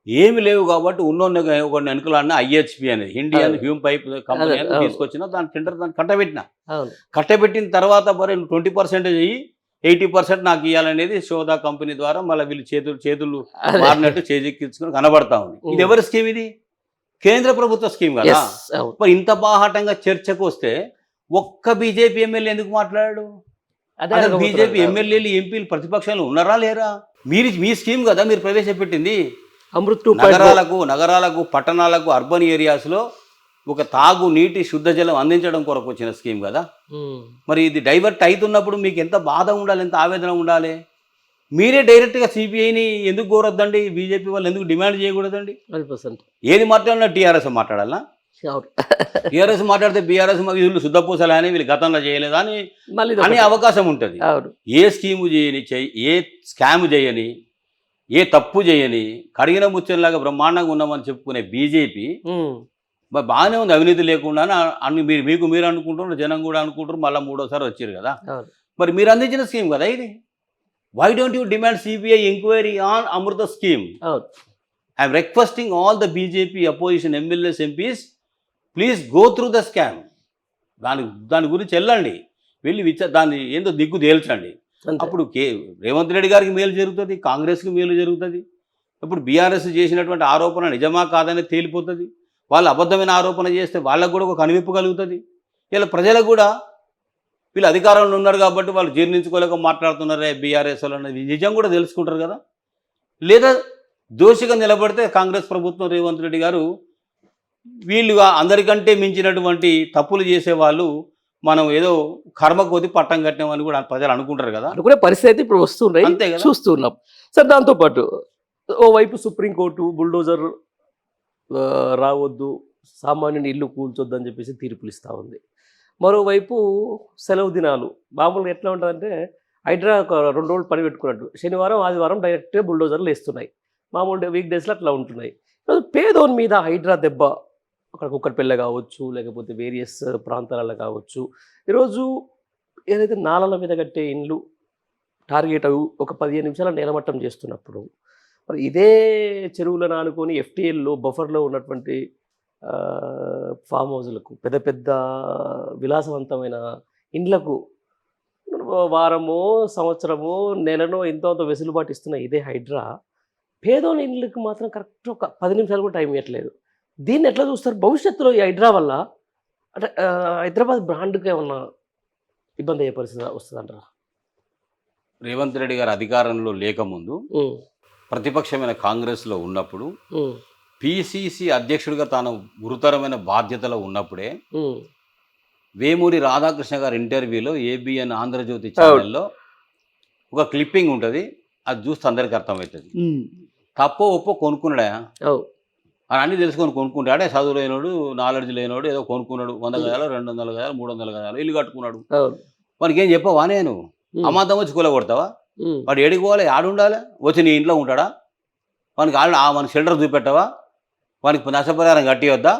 ఏమి లేవు కాబట్టి ఒక వెనుకలాడిన ఐహెచ్పి అనేది ఇండియన్ హ్యూమ్ పైప్ కంపెనీ అని తీసుకొచ్చిన దాని టెండర్ కట్టబెట్టిన తర్వాత మరి 20% అయ్యి 80% నాకు ఇవ్వాలనేది శోధా కంపెనీ ద్వారా మళ్ళీ వీళ్ళు చేతులు మారినట్టు చేజెక్కించుకుని కనబడతా ఉంది. ఇది ఎవరి స్కీమ్? ఇది కేంద్ర ప్రభుత్వ స్కీమ్ కదా. మరి ఇంత బాహాటంగా చర్చకు వస్తే ఒక్క బీజేపీ ఎమ్మెల్యే ఎందుకు మాట్లాడాడు? బీజేపీ ఎమ్మెల్యేలు, ఎంపీలు ప్రతిపక్షాలు ఉన్నారా లేరా? మీ స్కీమ్ కదా మీరు ప్రవేశపెట్టింది. అమృత్ నగరాలకు పట్టణాలకు అర్బన్ ఏరియాస్లో ఒక తాగు నీటి శుద్ధ జలం అందించడం కొరకు వచ్చిన స్కీమ్ కదా. మరి ఇది డైవర్ట్ అవుతున్నప్పుడు మీకు ఎంత బాధ ఉండాలి, ఎంత ఆవేదన ఉండాలి? మీరే డైరెక్ట్గా సిబిఐని ఎందుకు కోరొద్దండి? బీజేపీ వాళ్ళు ఎందుకు డిమాండ్ చేయకూడదండి? 100% ఏది మాట్లాడినా టీఆర్ఎస్ మాట్లాడాలా? టీఆర్ఎస్ మాట్లాడితే బీఆర్ఎస్ వీళ్ళు శుద్ధపూసలు అని వీళ్ళు గతంలో చేయలేదా అని అవకాశం ఉంటుంది. ఏ స్కీము చేయని, ఏ స్కామ్ చేయని, ఏ తప్పు చేయని, కడిగిన ముచ్చంలాగా బ్రహ్మాండంగా ఉన్నామని చెప్పుకునే బీజేపీ మరి బాగానే ఉంది, అవినీతి లేకుండా అన్ని మీరు అనుకుంటున్నారు, జనం కూడా అనుకుంటారు, మళ్ళీ 3వ సారి వచ్చారు కదా. మరి మీరు అందించిన స్కీమ్ కదా ఇది. Why don't you demand CBI enquiry on Amrut scheme? I'm requesting all the BJP opposition MLAs, MPs, please go through the scam. దాని గురించి వెళ్ళండి, వెళ్ళి దాన్ని ఏందో దిక్కు తేల్చండి. అప్పుడు రేవంత్ రెడ్డి గారికి మేలు జరుగుతుంది, కాంగ్రెస్కి మేలు జరుగుతుంది. ఇప్పుడు బీఆర్ఎస్ చేసినటువంటి ఆరోపణ నిజమా కాదని తేలిపోతుంది. వాళ్ళు అబద్ధమైన ఆరోపణ చేస్తే వాళ్ళకు కూడా ఒక కనువిప్పు కలుగుతుంది. ఇలా ప్రజలకు కూడా వీళ్ళు అధికారంలో ఉన్నారు కాబట్టి వాళ్ళు జీర్ణించుకోలేక మాట్లాడుతున్నారే బీఆర్ఎస్ అన్నది నిజం కూడా తెలుసుకుంటారు కదా. లేదా దోషిగా నిలబడితే కాంగ్రెస్ ప్రభుత్వం, రేవంత్ రెడ్డి గారు వీళ్ళుగా అందరికంటే మించినటువంటి తప్పులు చేసేవాళ్ళు మనం ఏదో కర్మ కొద్ది పట్టం కట్టినామని కూడా ప్రజలు అనుకుంటారు కదా. అనుకునే పరిస్థితి అయితే ఇప్పుడు వస్తున్నాయి, అంతే కదా. చూస్తున్నాం సార్. దాంతోపాటు ఓవైపు సుప్రీంకోర్టు బుల్డోజర్ రావద్దు, సామాన్యుని ఇల్లు కూల్చొద్దని చెప్పేసి తీర్పులు ఇస్తూ ఉంది. మరోవైపు సెలవు దినాలు మామూలుగా ఎట్లా ఉంటుందంటే హైడ్రా ఒక 2 రోజులు పని పెట్టుకున్నట్టు శనివారం ఆదివారం డైరెక్ట్గా బుల్డోజర్లు వేస్తున్నాయి. మామూలు వీక్ డేస్లో అట్లా ఉంటున్నాయి. ఈరోజు పేదోని మీద హైడ్రా దెబ్బ అక్కడ కుక్కటిపల్లె కావచ్చు, లేకపోతే వేరియస్ ప్రాంతాలలో కావచ్చు, ఈరోజు ఏదైతే నాలల మీద కట్టే ఇండ్లు టార్గెట్ అవి ఒక 15 నిమిషాల నేలమట్టం చేస్తున్నప్పుడు మరి ఇదే చెరువులను ఆనుకొని ఎఫ్టీఎల్లో బఫర్లో ఉన్నటువంటి ఫామ్ హౌస్లకు పెద్ద పెద్ద విలాసవంతమైన ఇండ్లకు వారమో సంవత్సరమో నెలనో ఎంతో అంత వెసులుబాటు ఇస్తున్న ఇదే హైడ్రా పేదోని ఇండ్లకు మాత్రం కరెక్ట్ ఒక 10 నిమిషాలు కూడా టైం ఇవ్వట్లేదు. దీన్ని ఎట్లా చూస్తారు భవిష్యత్తులో ఈ హైడ్రా వల్ల? అంటే హైదరాబాద్ బ్రాండ్కి ఏమన్నా ఇబ్బంది అయ్యే పరిస్థితి వస్తుందంటారా? రేవంత్ రెడ్డి గారు అధికారంలో లేకముందు ప్రతిపక్షమైన కాంగ్రెస్లో ఉన్నప్పుడు పిసిసి అధ్యక్షుడిగా తాను గురుతరమైన బాధ్యతలో ఉన్నప్పుడే వేమూరి రాధాకృష్ణ గారి ఇంటర్వ్యూలో ఏబిఎన్ ఆంధ్రజ్యోతి ఛానల్లో ఒక క్లిప్పింగ్ ఉంటుంది, అది చూస్తే అందరికీ అర్థమవుతుంది. తప్పో ఒప్పో కొనుక్కున్నాడా అని అన్నీ తెలుసుకొని కొనుక్కుంటాడే. చదువు లేనోడు, నాలెడ్జ్ లేనోడు ఏదో కొనుక్కున్నాడు, 100 గజాలు 200 గజాలు 300 గజాలు ఇల్లు కట్టుకున్నాడు. వానికి ఏం చెప్పవా? నేను అమాంతం వచ్చి కూల కొడతావా? వాడు ఏడికి పోవాలి, ఆడుండాలి, వచ్చి నీ ఇంట్లో ఉంటాడా? వానికి మనకి షెల్టర్ చూపెట్టవా? వానికి నష్టపరిహారం కట్టియొద్దా?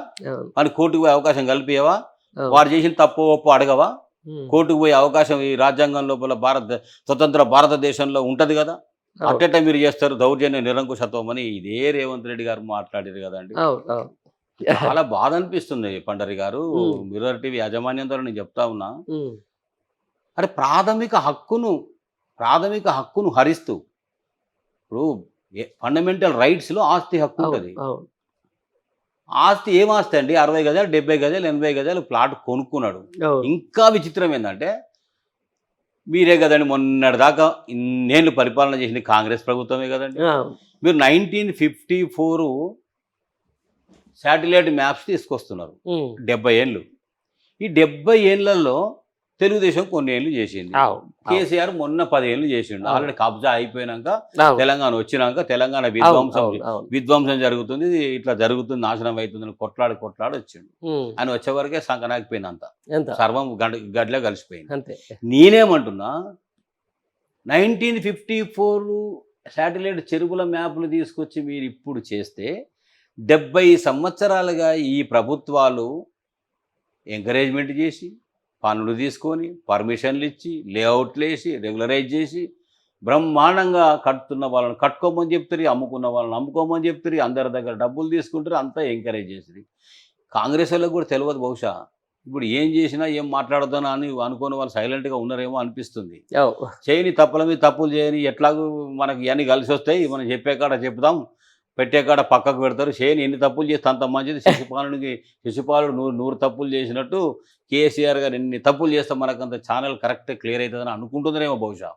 వానికి కోర్టుకు పోయే అవకాశం కల్పియవా? వాడు చేసిన తప్పు ఒప్పు అడగవా? కోర్టుకు పోయే అవకాశం ఈ రాజ్యాంగం లోపల స్వతంత్ర భారతదేశంలో ఉంటుంది కదా. అట్టెట్ట మీరు చేస్తారు దౌర్జన్య నిరంకుశత్వం అని ఇదే రేవంత్ రెడ్డి గారు మాట్లాడారు కదండి. చాలా బాధ అనిపిస్తుంది పండరి గారు. మిర్రర్ టీవీ యాజమాన్యం ద్వారా నేను చెప్తా ఉన్నా, అరే ప్రాథమిక హక్కును హరిస్తూ, ఇప్పుడు ఫండమెంటల్ రైట్స్లో ఆస్తి హక్కు ఉంటుంది. ఆస్తి ఏం ఆస్తి అండి? 60 గజాలు 70 గజాలు 80 గజాలు ప్లాట్ కొనుక్కున్నాడు. ఇంకా విచిత్రం ఏంటంటే మీరే కదండి మొన్నటి దాకా ఇన్నేళ్ళు పరిపాలన చేసింది కాంగ్రెస్ ప్రభుత్వమే కదండి. మీరు 1954 శాటిలైట్ మ్యాప్స్ తీసుకొస్తున్నారు. 70 ఏళ్ళు. ఈ 70 ఏళ్లలో తెలుగుదేశం కొన్ని ఏళ్ళు చేసింది. కేసీఆర్ మొన్న 10 ఏళ్ళు చేసిండు. ఆల్రెడీ కబ్జా అయిపోయినాక తెలంగాణ వచ్చినాక తెలంగాణ విధ్వంసం జరుగుతుంది, ఇట్లా జరుగుతుంది, నాశనం అవుతుంది, కొట్లాడి వచ్చిండు. ఆయన వచ్చే వరకే సంకనాకిపోయినంత సర్వం గడ్లో కలిసిపోయింది. నేనేమంటున్నా, 1954 శాటిలైట్ చెరువుల మ్యాప్లు తీసుకొచ్చి మీరు ఇప్పుడు చేస్తే 70 సంవత్సరాలుగా ఈ ప్రభుత్వాలు ఎంకరేజ్మెంట్ చేసి పనులు తీసుకొని పర్మిషన్లు ఇచ్చి లేఅవుట్లు వేసి రెగ్యులరైజ్ చేసి బ్రహ్మాండంగా కట్టుతున్న వాళ్ళని కట్టుకోమని చెప్తారు, అమ్ముకున్న వాళ్ళని అమ్ముకోమని చెప్తారు, అందరి దగ్గర డబ్బులు తీసుకుంటారు, అంతా ఎంకరేజ్ చేస్తారు. కాంగ్రెస్ వాళ్ళకి కూడా తెలియదు బహుశా ఇప్పుడు ఏం చేసినా ఏం మాట్లాడదానా అని అనుకుని వాళ్ళు సైలెంట్గా ఉన్నారేమో అనిపిస్తుంది. చేయని తప్పుల మీద తప్పులు చేయని ఎట్లాగూ మనకి ఇవన్నీ కలిసి వస్తాయి, మనం చెప్పే కాడ చెప్తాం, పెట్టే కాడ పక్కకు పెడతారు. చేయని ఎన్ని తప్పులు చేస్తే అంత మంచిది. శిశుపాలుడు 100 తప్పులు చేసినట్టు కేసీఆర్ గారు ఎన్ని తప్పులు చేస్తే మనకంత ఛానల్ కరెక్ట్ క్లియర్ అవుతుందని అనుకుంటుందనేమో బహుశా.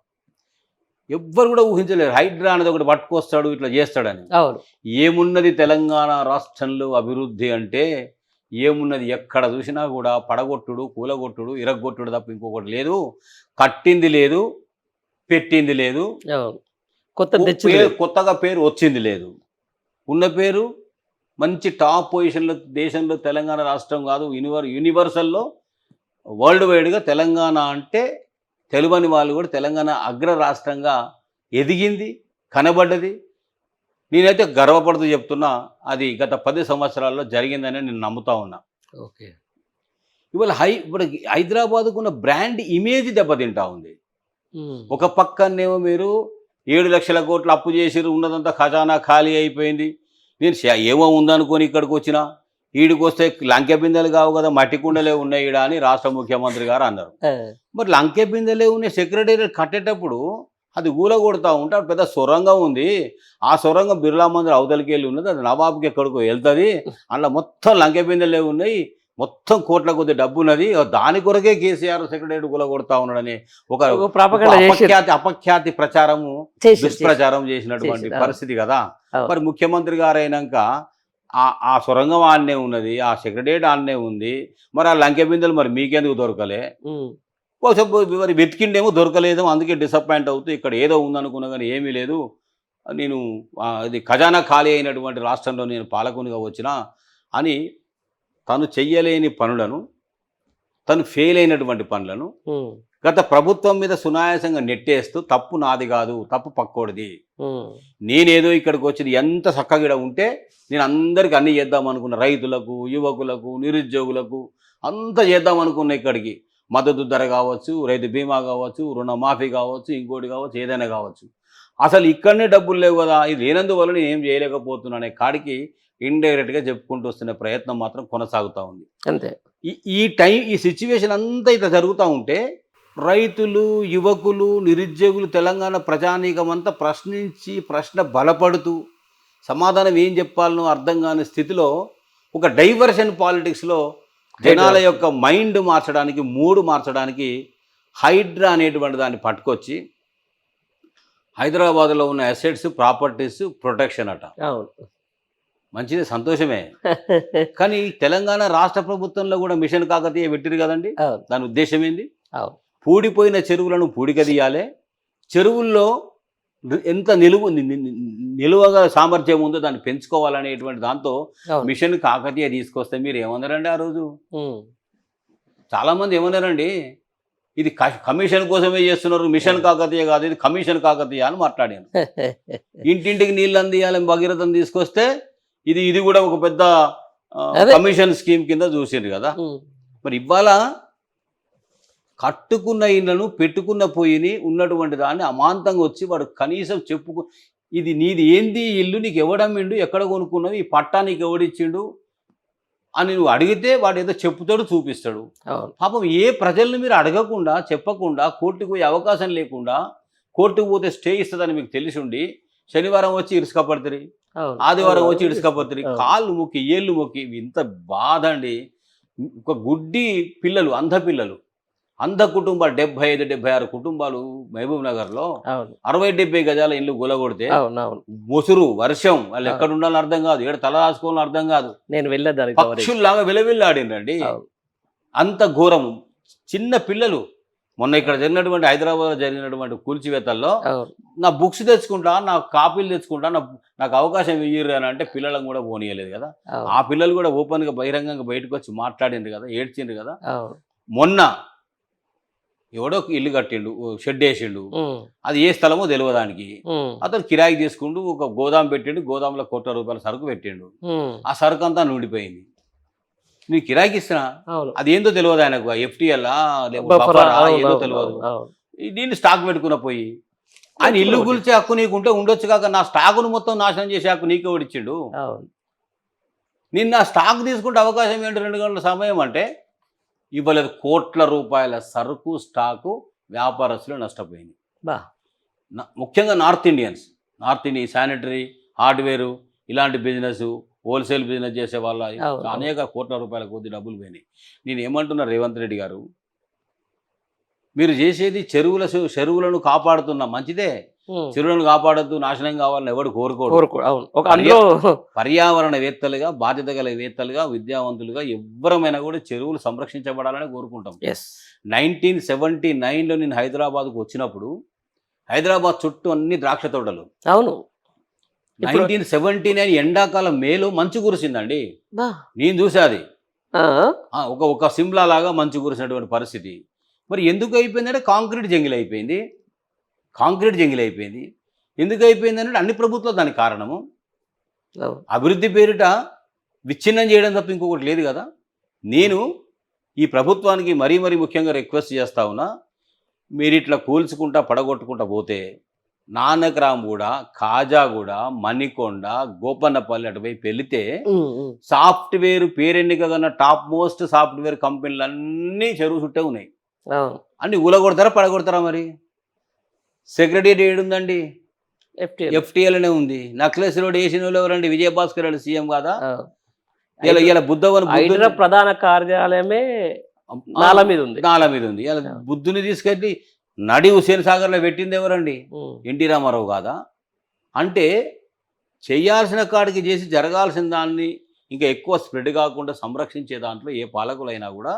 ఎవ్వరు కూడా ఊహించలేరు హైడ్రా అనేది ఒకటి పట్టుకొస్తాడు ఇట్లా చేస్తాడని. ఏమున్నది తెలంగాణ రాష్ట్రంలో అభివృద్ధి అంటే? ఏమున్నది? ఎక్కడ చూసినా కూడా పడగొట్టుడు, కూలగొట్టుడు, ఇరగొట్టుడు తప్ప ఇంకొకటి లేదు. కట్టింది లేదు, పెట్టింది లేదు, కొత్తగా పేరు వచ్చింది లేదు. ఉన్న పేరు మంచి టాప్ పొజిషన్లో దేశంలో తెలంగాణ రాష్ట్రం కాదు, యూనివర్సల్లో వరల్డ్ వైడ్గా తెలంగాణ అంటే తెలువని వాళ్ళు కూడా తెలంగాణ అగ్ర రాష్ట్రంగా ఎదిగింది, కనబడ్డది. నేనైతే గర్వపడుతూ చెప్తున్నా, అది గత 10 సంవత్సరాల్లో జరిగిందని నేను నమ్ముతా ఉన్నా. ఇవాళ ఇప్పుడు హైదరాబాద్కున్న బ్రాండ్ ఇమేజ్ దెబ్బతింటా ఉంది. ఒక పక్కనేమో మీరు 7 లక్షల కోట్లు అప్పు చేసిరు, ఉన్నదంతా ఖజానా ఖాళీ అయిపోయింది. నేను ఏమో ఉందనుకొని ఇక్కడికి వచ్చినా, ఈడికి వస్తే లంకె బిందెలు కావు కదా, మట్టి కుండలే ఉన్నాయి ఈడ అని రాష్ట్ర ముఖ్యమంత్రి గారు అన్నారు. మరి లంకె బిందెలే ఉన్నాయి, సెక్రటేరియట్ కట్టేటప్పుడు అది ఊలగొడతా ఉంటే అక్కడ పెద్ద సొరంగం ఉంది. ఆ సొరంగం బిర్లా మందిర్ అవతలికి వెళ్ళి ఉన్నది, అది నవాబ్కి ఎక్కడికో వెళ్తుంది. అందులో మొత్తం లంకె బిందెలే ఉన్నాయి, మొత్తం కోట్ల కొద్ది డబ్బు ఉన్నది, దాని కొరకే కేసీఆర్ సెక్రటరీ కూలగొడతా ఉన్నాడని ఒక అపఖ్యాతి ప్రచారము, దుష్ప్రచారం చేసినటువంటి పరిస్థితి కదా. మరి ముఖ్యమంత్రి గారు అయినాక ఆ సొరంగం ఆడనే ఉన్నది, ఆ సెక్రటేరియట్ ఆడనే ఉంది. మరి ఆ లంకె బిందెలు మరి మీకెందుకు దొరకలే? బహుశా మరి వెతికిండేమో దొరకలేదేమో, అందుకే డిసప్పాయింట్ అవుతూ ఇక్కడ ఏదో ఉందనుకున్నా కానీ ఏమీ లేదు. నేను ఇది ఖజానా ఖాళీ అయినటువంటి రాష్ట్రంలో నేను పాలకునిగా వచ్చినా అని తను చెయ్యలేని పనులను, తను ఫెయిల్ అయినటువంటి పనులను గత ప్రభుత్వం మీద సునాయాసంగా నెట్టేస్తూ తప్పు నాది కాదు, తప్పు పక్కోడిది, నేనేదో ఇక్కడికి వచ్చి ఎంత చక్కగా ఉంటే నేను అందరికి అన్ని చేద్దాం అనుకున్న, రైతులకు, యువకులకు, నిరుద్యోగులకు అంతా చేద్దాం అనుకున్న. ఇక్కడికి మద్దతు ధర కావచ్చు, రైతు బీమా కావచ్చు, రుణమాఫీ కావచ్చు, ఇంకోటి కావచ్చు, ఏదైనా కావచ్చు. అసలు ఇక్కడనే డబ్బులు లేవు కదా, ఇది లేనందువల్ల నేను ఏం చేయలేకపోతున్నానే కాడికి ఇండైరెక్ట్గా చెప్పుకుంటూ వస్తున్న ప్రయత్నం మాత్రం కొనసాగుతూ ఉంది. అంతే. ఈ సిచ్యువేషన్ అంతా ఇట్లా జరుగుతూ ఉంటే రైతులు, యువకులు, నిరుద్యోగులు, తెలంగాణ ప్రజానీకం అంతా ప్రశ్న బలపడుతూ సమాధానం ఏం చెప్పాలనో అర్థం కాని స్థితిలో ఒక డైవర్షన్ పాలిటిక్స్లో జనాల యొక్క మైండ్ మార్చడానికి, మూడు మార్చడానికి హైడ్రా అనేటువంటి దాన్ని పట్టుకొచ్చి హైదరాబాద్లో ఉన్న అసెట్స్, ప్రాపర్టీస్ ప్రొటెక్షన్ అట. మంచిది, సంతోషమే. కానీ తెలంగాణ రాష్ట్ర ప్రభుత్వంలో కూడా మిషన్ కాకతీయ పెట్టిరు కదండి. దాని ఉద్దేశం ఏంది? పూడిపోయిన చెరువులను పూడికదీయాలి, చెరువుల్లో ఎంత నిలువగా సామర్థ్యం ఉందో దాన్ని పెంచుకోవాలనేటువంటి దాంతో మిషన్ కాకతీయ తీసుకొస్తే మీరు ఏమన్నారండి ఆ రోజు? చాలామంది ఏమన్నారండి, ఇది కమిషన్ కోసమే చేస్తున్నారు, మిషన్ కాకతీయ కాదు, ఇది కమిషన్ కాకతీయ అని మాట్లాడాను. ఇంటింటికి నీళ్ళు అందియాలని భగీరథం తీసుకొస్తే ఇది కూడా ఒక పెద్ద కమిషన్ స్కీమ్ కింద చూసిండ్రు కదా. మరి ఇవాళ కట్టుకున్న ఇళ్లను, పెట్టుకున్న పొయ్యిని, ఉన్నటువంటి దాన్ని అమాంతంగా వచ్చి వాడు కనీసం ఇది నీది ఏంది, ఇల్లు నీకు ఎవడమ్మిండు, ఎక్కడ కొనుక్కున్నావు, ఈ పట్టా నీకు ఎవడిచ్చిండు అని నువ్వు అడిగితే వాడు ఏదో చెప్పుతాడు, చూపిస్తాడు. పాపం ఏ ప్రజల్ని మీరు అడగకుండా, చెప్పకుండా, కోర్టుకు పోయే అవకాశం లేకుండా, కోర్టుకు పోతే స్టే ఇస్తుందని మీకు తెలిసి ఉండి శనివారం వచ్చి ఇరుసుకపడుతుంది, ఆదివారం వచ్చి ఇరుసుకపడుతుంది, కాళ్ళు మొక్కి, ఏళ్ళు మొక్కి. ఇంత బాధ అండి. ఒక గుడ్డి పిల్లలు, అంధ కుటుంబాలు 75-76 కుటుంబాలు మహబూబ్ నగర్లో 60-70 గజాల ఇల్లు గులగొడితే ముసురు, వర్షం, వాళ్ళు ఎక్కడ ఉండాలని అర్థం కాదు, ఏడు తల రాసుకోవాలని అర్థం కాదు, నేను వెళ్ళేదాన్ని పక్షుల్లాగా విలవిల్లాడిండండి. అంత ఘోరం. చిన్న పిల్లలు మొన్న ఇక్కడ జరిగినటువంటి, హైదరాబాద్లో జరిగినటువంటి కూల్చివేతల్లో నా బుక్స్ తెచ్చుకుంటా, నా కాపీలు తెచ్చుకుంటా, నాకు అవకాశం ఇయ్యరు అని అంటే పిల్లలను కూడా పోనీయలేదు కదా. ఆ పిల్లలు కూడా ఓపెన్గా బహిరంగంగా బయటకు వచ్చి మాట్లాడిండ్రు కదా, ఏడ్చిండ్రు కదా. మొన్న ఎవడో ఇల్లు కట్టిండు, షెడ్ వేసిండు, అది ఏ స్థలమో తెలియదానికి, అతను కిరాయికి తీసుకుంటూ ఒక గోదాం పెట్టిండు, గోదాంలో ₹1 కోట్ల సరుకు పెట్టిండు. ఆ సరుకు అంతా నూడిపోయింది. నీకు కిరాయికి ఇస్తున్నా, అది ఏందో తెలియదు ఆయనకు, FTL ఏదో తెలియదు. దీన్ని స్టాక్ పెట్టుకున్న పోయి ఆయన ఇల్లు కూల్చే హక్కు నీకుంటే ఉండొచ్చు కాక, నా స్టాకును మొత్తం నాశనం చేసే హక్కు నీకు ఎవడిచ్చిండు? నిన్న స్టాక్ తీసుకుంటే అవకాశం ఏంటి? 2 గంటల సమయం అంటే ఇవ్వలేదు. కోట్ల రూపాయల సరుకు, స్టాకు వ్యాపారస్తులు నష్టపోయింది. ముఖ్యంగా నార్త్ ఇండియన్ శానిటరీ, హార్డ్వేరు, ఇలాంటి బిజినెస్, హోల్సేల్ బిజినెస్ చేసే వాళ్ళ అనేక కోట్ల రూపాయల కొద్ది డబ్బులు పోయినాయి. నేను ఏమంటున్నా, రేవంత్ రెడ్డి గారు, మీరు చేసేది చెరువులను కాపాడుతున్నా మంచిదే, చెరువులను కాపాడద్దు, నాశనం కావాలని ఎవడు కోరుకోడు. పర్యావరణవేత్తలుగా, బాధ్యత గల వేత్తలుగా, విద్యావంతులుగా ఎవరమైనా కూడా చెరువులు సంరక్షించబడాలని కోరుకుంటాం. 1979లో నేను హైదరాబాద్కు వచ్చినప్పుడు హైదరాబాద్ చుట్టూ అన్ని ద్రాక్ష తోటలు. 1979 ఎండాకాలం మేలో మంచు కురిసిందండి, నేను చూసాది. ఒక సిమ్లా లాగా మంచు కురిసినటువంటి పరిస్థితి. మరి ఎందుకు అయిపోయిందంటే కాంక్రీట్ జంగిల్ అయిపోయింది. ఎందుకు అయిపోయింది అంటే అన్ని ప్రభుత్వాలు దానికి కారణము. అభివృద్ధి పేరిట విచ్ఛిన్నం చేయడం తప్ప ఇంకొకటి లేదు కదా. నేను ఈ ప్రభుత్వానికి మరీ ముఖ్యంగా రిక్వెస్ట్ చేస్తా ఉన్నా, మీరు ఇట్లా కూల్చుకుంటా, పడగొట్టుకుంటా పోతే నానక్రామ్గూడ, ఖాజాగూడ, మణికొండ, గోపన్నపల్లి అటువైపు వెళితే సాఫ్ట్వేర్ పేరెన్నికగన్న టాప్ మోస్ట్ సాఫ్ట్వేర్ కంపెనీలు అన్నీ చెరువు చుట్టే ఉన్నాయి. అన్ని ఊలగొడతారా, పడగొడతారా? మరి సెక్రటరియట్ ఏడుందండి? FTLనే ఉంది. నక్లెస్ రోడ్ వేసిన వాళ్ళు ఎవరండి? విజయభాస్కర్ రెడ్డి సీఎం కాదా? ఇలా బుద్ధవన్ ప్రధాన కార్యాలయమే నాల మీద ఉంది. ఇలా బుద్ధుని తీసుకెళ్ళి నడి హుస్సేన్ సాగర్లో పెట్టింది ఎవరండి? ఎన్టీ రామారావు కాదా? అంటే చేయాల్సిన కాడికి చేసి జరగాల్సిన దాన్ని ఇంకా ఎక్కువ స్ప్రెడ్ కాకుండా సంరక్షించే దాంట్లో ఏ పాలకులైనా కూడా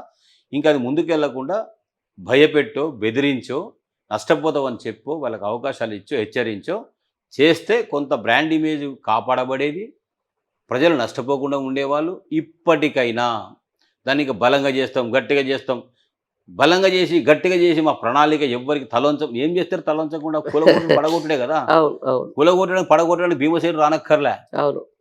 ఇంకా అది ముందుకెళ్లకుండా భయపెట్టో బెదిరించో నష్టపోతామని చెప్పో వాళ్ళకి అవకాశాలు ఇచ్చో హెచ్చరించో చేస్తే కొంత బ్రాండ్ ఇమేజ్ కాపాడబడేది, ప్రజలు నష్టపోకుండా ఉండేవాళ్ళు. ఇప్పటికైనా దానికి బలంగా చేస్తాం, గట్టిగా చేస్తాం, బలంగా చేసి గట్టిగా చేసి మా ప్రణాళిక ఎవ్వరికి తలొంచం. ఏం చేస్తారు తలొంచకుండా? కూలగొట్టడం పడగొట్టుడే కదా. కూలగొట్టడానికి పడగొట్టడానికి భీమసేనుడు రానక్కర్లే,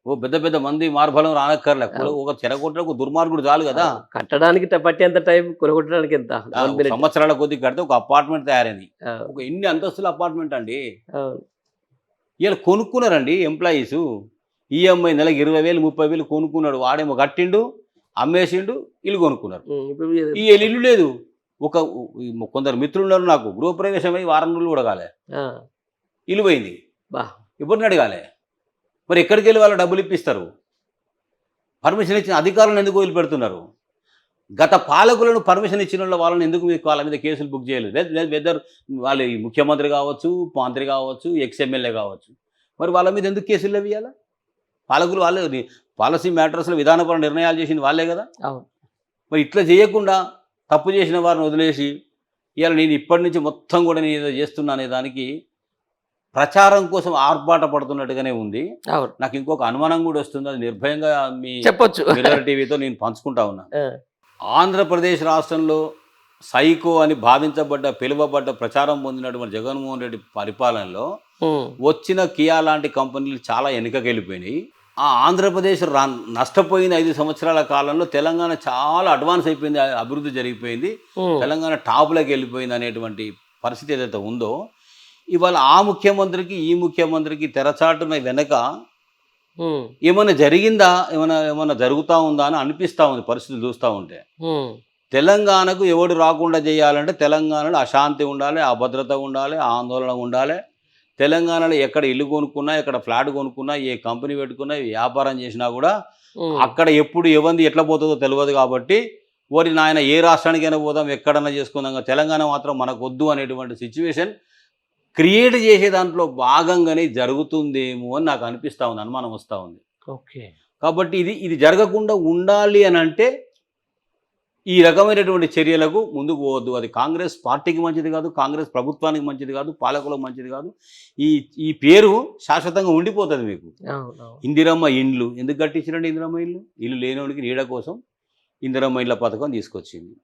ఓ పెద్ద పెద్ద మంది మార్బలం రానక్కర్లే. ఒక చెరగొట్టడానికి దుర్మార్గుడు చాలు కదా. కట్టడానికి పట్టేంత టైం, కూలగొట్టడానికి ఎంత సంవత్సరాల కొద్ది కడితే ఒక అపార్ట్మెంట్ తయారైంది. ఒక ఎన్ని అంతస్తుల అపార్ట్మెంట్ అండి. ఇలా కొనుక్కున్నారండి ఎంప్లాయీస్. ఈఎంఐ నెలకు 20,000 30,000 కొనుక్కున్నాడు. వాడేమో కట్టిండు, అమ్మేసిండు, ఇల్లు కొనుక్కున్నారు. ఈ ఇల్లు లేదు. కొందరు మిత్రులు ఉన్నారు నాకు, గృహప్రవేశం అయ్యి వారం రోజులు కూడా కాలే, ఇల్లు పోయింది. ఎవరిని అడగాలి మరి? ఎక్కడికి వెళ్ళి వాళ్ళు డబ్బులు ఇప్పిస్తారు? పర్మిషన్ ఇచ్చిన అధికారులను ఎందుకు వదిలిపెడుతున్నారు? గత పాలకులను పర్మిషన్ ఇచ్చిన వాళ్ళని ఎందుకు వాళ్ళ మీద కేసులు బుక్ చేయలేదు? వెదర్ వాళ్ళు ముఖ్యమంత్రి కావచ్చు, మంత్రి కావచ్చు, ఎక్స్ఎమ్మెల్యే కావచ్చు, మరి వాళ్ళ మీద ఎందుకు కేసులు ఇవ్వాలి? పాలకులు వాళ్ళే పాలసీ మ్యాటర్స్లో విధానపరమైన నిర్ణయాలు చేసింది వాళ్ళే కదా. మరి ఇట్లా చేయకుండా తప్పు చేసిన వారిని వదిలేసి ఇవాళ నేను ఇప్పటి నుంచి మొత్తం కూడా నేను ఏదో చేస్తున్నా అనే దానికి ప్రచారం కోసం ఆర్భాట పడుతున్నట్టుగానే ఉంది. నాకు ఇంకొక అనుమానం కూడా వస్తుంది, అది నిర్భయంగా మీ చెప్పొచ్చు మిర్రర్ టీవీతో నేను పంచుకుంటా ఉన్నా. ఆంధ్రప్రదేశ్ రాష్ట్రంలో సైకో అని పిలువబడ్డ ప్రచారం పొందినటువంటి జగన్మోహన్ రెడ్డి పరిపాలనలో వచ్చిన కియా లాంటి కంపెనీలు చాలా వెనుకకి వెళ్ళిపోయినాయి. ఆ ఆంధ్రప్రదేశ్ నష్టపోయిన 5 సంవత్సరాల కాలంలో తెలంగాణ చాలా అడ్వాన్స్ అయిపోయింది, అభివృద్ధి జరిగిపోయింది, తెలంగాణ టాప్లోకి వెళ్ళిపోయింది అనేటువంటి పరిస్థితి ఏదైతే ఉందో, ఇవాళ ఆ ముఖ్యమంత్రికి ఈ ముఖ్యమంత్రికి తెరచాటున వెనక ఏమైనా జరిగిందా, ఏమైనా జరుగుతూ ఉందా అని అనిపిస్తూ ఉంది పరిస్థితులు చూస్తూ ఉంటే. తెలంగాణకు ఎవడు రాకుండా చేయాలంటే తెలంగాణలో అశాంతి ఉండాలి, అభద్రత ఉండాలి, ఆందోళన ఉండాలి. తెలంగాణలో ఎక్కడ ఇల్లు కొనుక్కున్నా, ఎక్కడ ఫ్లాట్ కొనుక్కున్నా, ఏ కంపెనీ పెట్టుకున్నా, వ్యాపారం చేసినా కూడా అక్కడ ఎప్పుడు ఎవరిది ఎట్లా పోతుందో తెలియదు. కాబట్టి ఓరి నాయన ఏ రాష్ట్రానికైనా పోదాం, ఎక్కడన్నా చేసుకుందాం, తెలంగాణ మాత్రం మనకు వద్దు అనేటువంటి సిచ్యువేషన్ క్రియేట్ చేసే దాంట్లో భాగంగానే జరుగుతుందేమో అని నాకు అనిపిస్తూ ఉంది, అనుమానం వస్తూ ఉంది. కాబట్టి ఇది జరగకుండా ఉండాలి అని అంటే ఈ రకమైనటువంటి చర్యలకు ముందుకు పోవద్దు. అది కాంగ్రెస్ పార్టీకి మంచిది కాదు, కాంగ్రెస్ ప్రభుత్వానికి మంచిది కాదు, పాలకులకు మంచిది కాదు. ఈ పేరు శాశ్వతంగా ఉండిపోతుంది మీకు. ఇందిరమ్మ ఇండ్లు ఎందుకు కట్టించినండి? ఇందిరమ్మ ఇల్లు లేనివాడికి నీడ కోసం ఇందిరమ్మ ఇళ్ళ పథకం తీసుకొచ్చింది.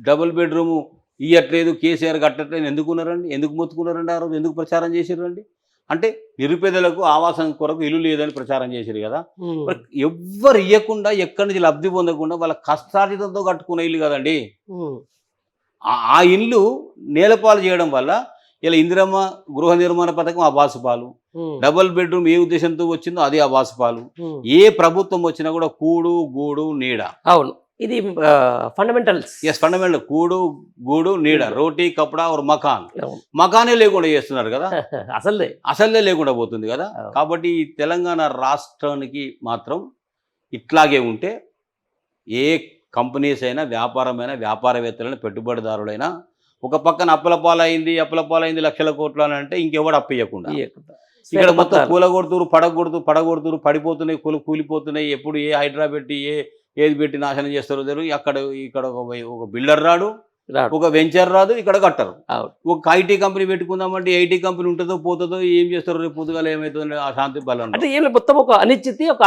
డబుల్ బెడ్రూము ఇయ్యట్లేదు, కేసీఆర్ కట్టట్లేదు ఎందుకున్నారండి? ఎందుకు మొత్తుకున్నారండి? ఆ రోజు ఎందుకు ప్రచారం చేసిరండి? అంటే నిరుపేదలకు ఆవాసం కొరకు ఇల్లు లేదని ప్రచారం చేశారు కదా. ఎవ్వరు ఇవ్వకుండా, ఎక్కడి నుంచి లబ్ధి పొందకుండా వాళ్ళ కష్టార్జితంతో కట్టుకునే ఇల్లు కదండి. ఆ ఇల్లు నేలపాలు చేయడం వల్ల ఇలా ఇందిరమ్మ గృహ నిర్మాణ పథకం అబాసుపాలు, డబుల్ బెడ్రూమ్ ఏ ఉద్దేశంతో వచ్చిందో అది అబాసుపాలు. ఏ ప్రభుత్వం వచ్చినా కూడా కూడు గూడు నీడ. అవును, ఇది ఫండమెంటల్స్. ఫండమెంటల్ కూడు గూడు నీడ, రోటీ కపడా और మకానే లేకుండా చేస్తున్నారు కదా. అసలే లేకుండా పోతుంది కదా. కాబట్టి ఈ తెలంగాణ రాష్ట్రానికి మాత్రం ఇట్లాగే ఉంటే ఏ కంపెనీస్ అయినా, వ్యాపారమైనా, వ్యాపారవేత్తలైనా, పెట్టుబడిదారులైనా ఒక పక్కన అప్పలపాలైంది లక్షల కోట్లు అని అంటే ఇంకెవడు అప్పియకుండా, ఇక్కడ మొత్తం కూలగొడుతురు, పడగొడుతురు, పడిపోతున్నాయి, కూలిపోతున్నాయి. ఎప్పుడు ఏ హైడ్రా పెట్టి ఏది పెట్టి నాశనం చేస్తారో తెలియదు. ఇక్కడ ఒక బిల్డర్ రాడు, ఒక వెంచర్ రాదు, ఇక్కడ కట్టరు. ఒక ఐటీ కంపెనీ పెట్టుకుందామంటే ఐటీ కంపెనీ ఉంటుందో పోతుందో, ఏం చేస్తారో రేపు పొద్దుగాల ఏమవుతుందో అశాంతి బలం. అంటే ఏం మొత్తం ఒక అనిశ్చితి, ఒక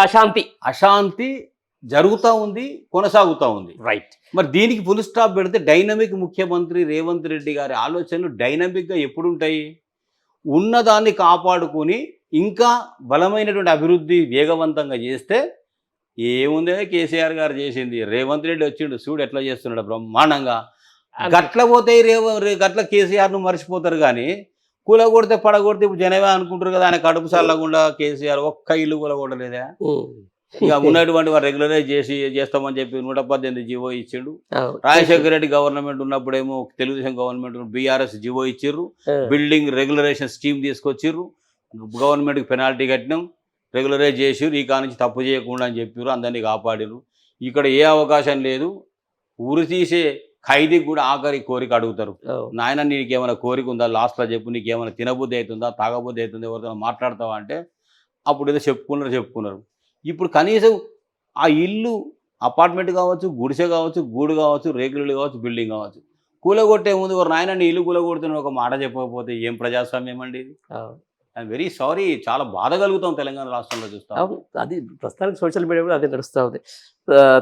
అశాంతి జరుగుతూ ఉంది, కొనసాగుతూ ఉంది. రైట్. మరి దీనికి ఫుల్ స్టాప్ పెడితే డైనమిక్ ముఖ్యమంత్రి రేవంత్ రెడ్డి గారి ఆలోచనలు డైనమిక్గా ఎప్పుడు ఉంటాయి? ఉన్నదాన్ని కాపాడుకొని ఇంకా బలమైనటువంటి అభివృద్ధి వేగవంతంగా చేస్తే ఏముందే కేసీఆర్ గారు చేసింది, రేవంత్ రెడ్డి వచ్చిండు చూడు ఎట్లా చేస్తున్నాడు బ్రహ్మాండంగా. గట్ల పోతే గట్ల కేసీఆర్ను మర్చిపోతారు. కానీ కూలగొడితే పడగొడితే ఇప్పుడు జనమే అనుకుంటారు కదా, ఆయన కడుపు చల్లకుండా కేసీఆర్ ఒక్క ఇల్లు కూలగొడలేదా? ఇక ఉన్నటువంటి వారు రెగ్యులరైజ్ చేస్తామని చెప్పి 118 జీవో ఇచ్చిండు. రాజశేఖర రెడ్డి గవర్నమెంట్ ఉన్నప్పుడేమో తెలుగుదేశం గవర్నమెంట్ బీఆర్ఎస్ జీవో ఇచ్చిర్రు, బిల్డింగ్ రెగ్యులరేషన్ స్కీమ్ తీసుకొచ్చిర్రు, గవర్నమెంట్కి పెనాల్టీ కట్టినాం, రెగ్యులరైజ్ చేసిర్రు, ఈ కానించి తప్పు చేయకుండా అని చెప్పారు, అందరినీ కాపాడిరు. ఇక్కడ ఏ అవకాశం లేదు. ఊరు తీసే ఖైదీకి కూడా ఆఖరి కోరిక అడుగుతారు, నాయన నీకేమైనా కోరిక ఉందా, లాస్ట్లో చెప్పు, నీకేమైనా తినబుద్ధి అవుతుందా, తాగబుద్ధి అవుతుందా, ఎవరితో మాట్లాడతావా అంటే అప్పుడు ఏదో చెప్పుకున్నారు. ఇప్పుడు కనీసం ఆ ఇల్లు అపార్ట్మెంట్ కావచ్చు, గుడిసె కావచ్చు, గూడు కావచ్చు, రేకులు కావచ్చు, బిల్డింగ్ కావచ్చు, కూలగొట్టే ముందు ఒక నాయన నీ ఇల్లు కూలగొడుతున్న ఒక మాట చెప్పకపోతే ఏం ప్రజాస్వామ్యం అండి ఇది? I'm very sorry. చాలా బాధ కలుగుతాం తెలంగాణ రాష్ట్రంలో చూస్తాం. అది ప్రస్తుతానికి సోషల్ మీడియా కూడా అదే నడుస్తూ ఉంది.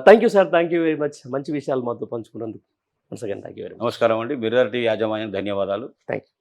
Thank you sir, thank you very much. మంచి విషయాలు మాతో పంచుకున్నందుకు once again thank you very much. నమస్కారం అండి. మిర్రర్ టీవీ యాజమాన్యం ధన్యవాదాలు. Thank you.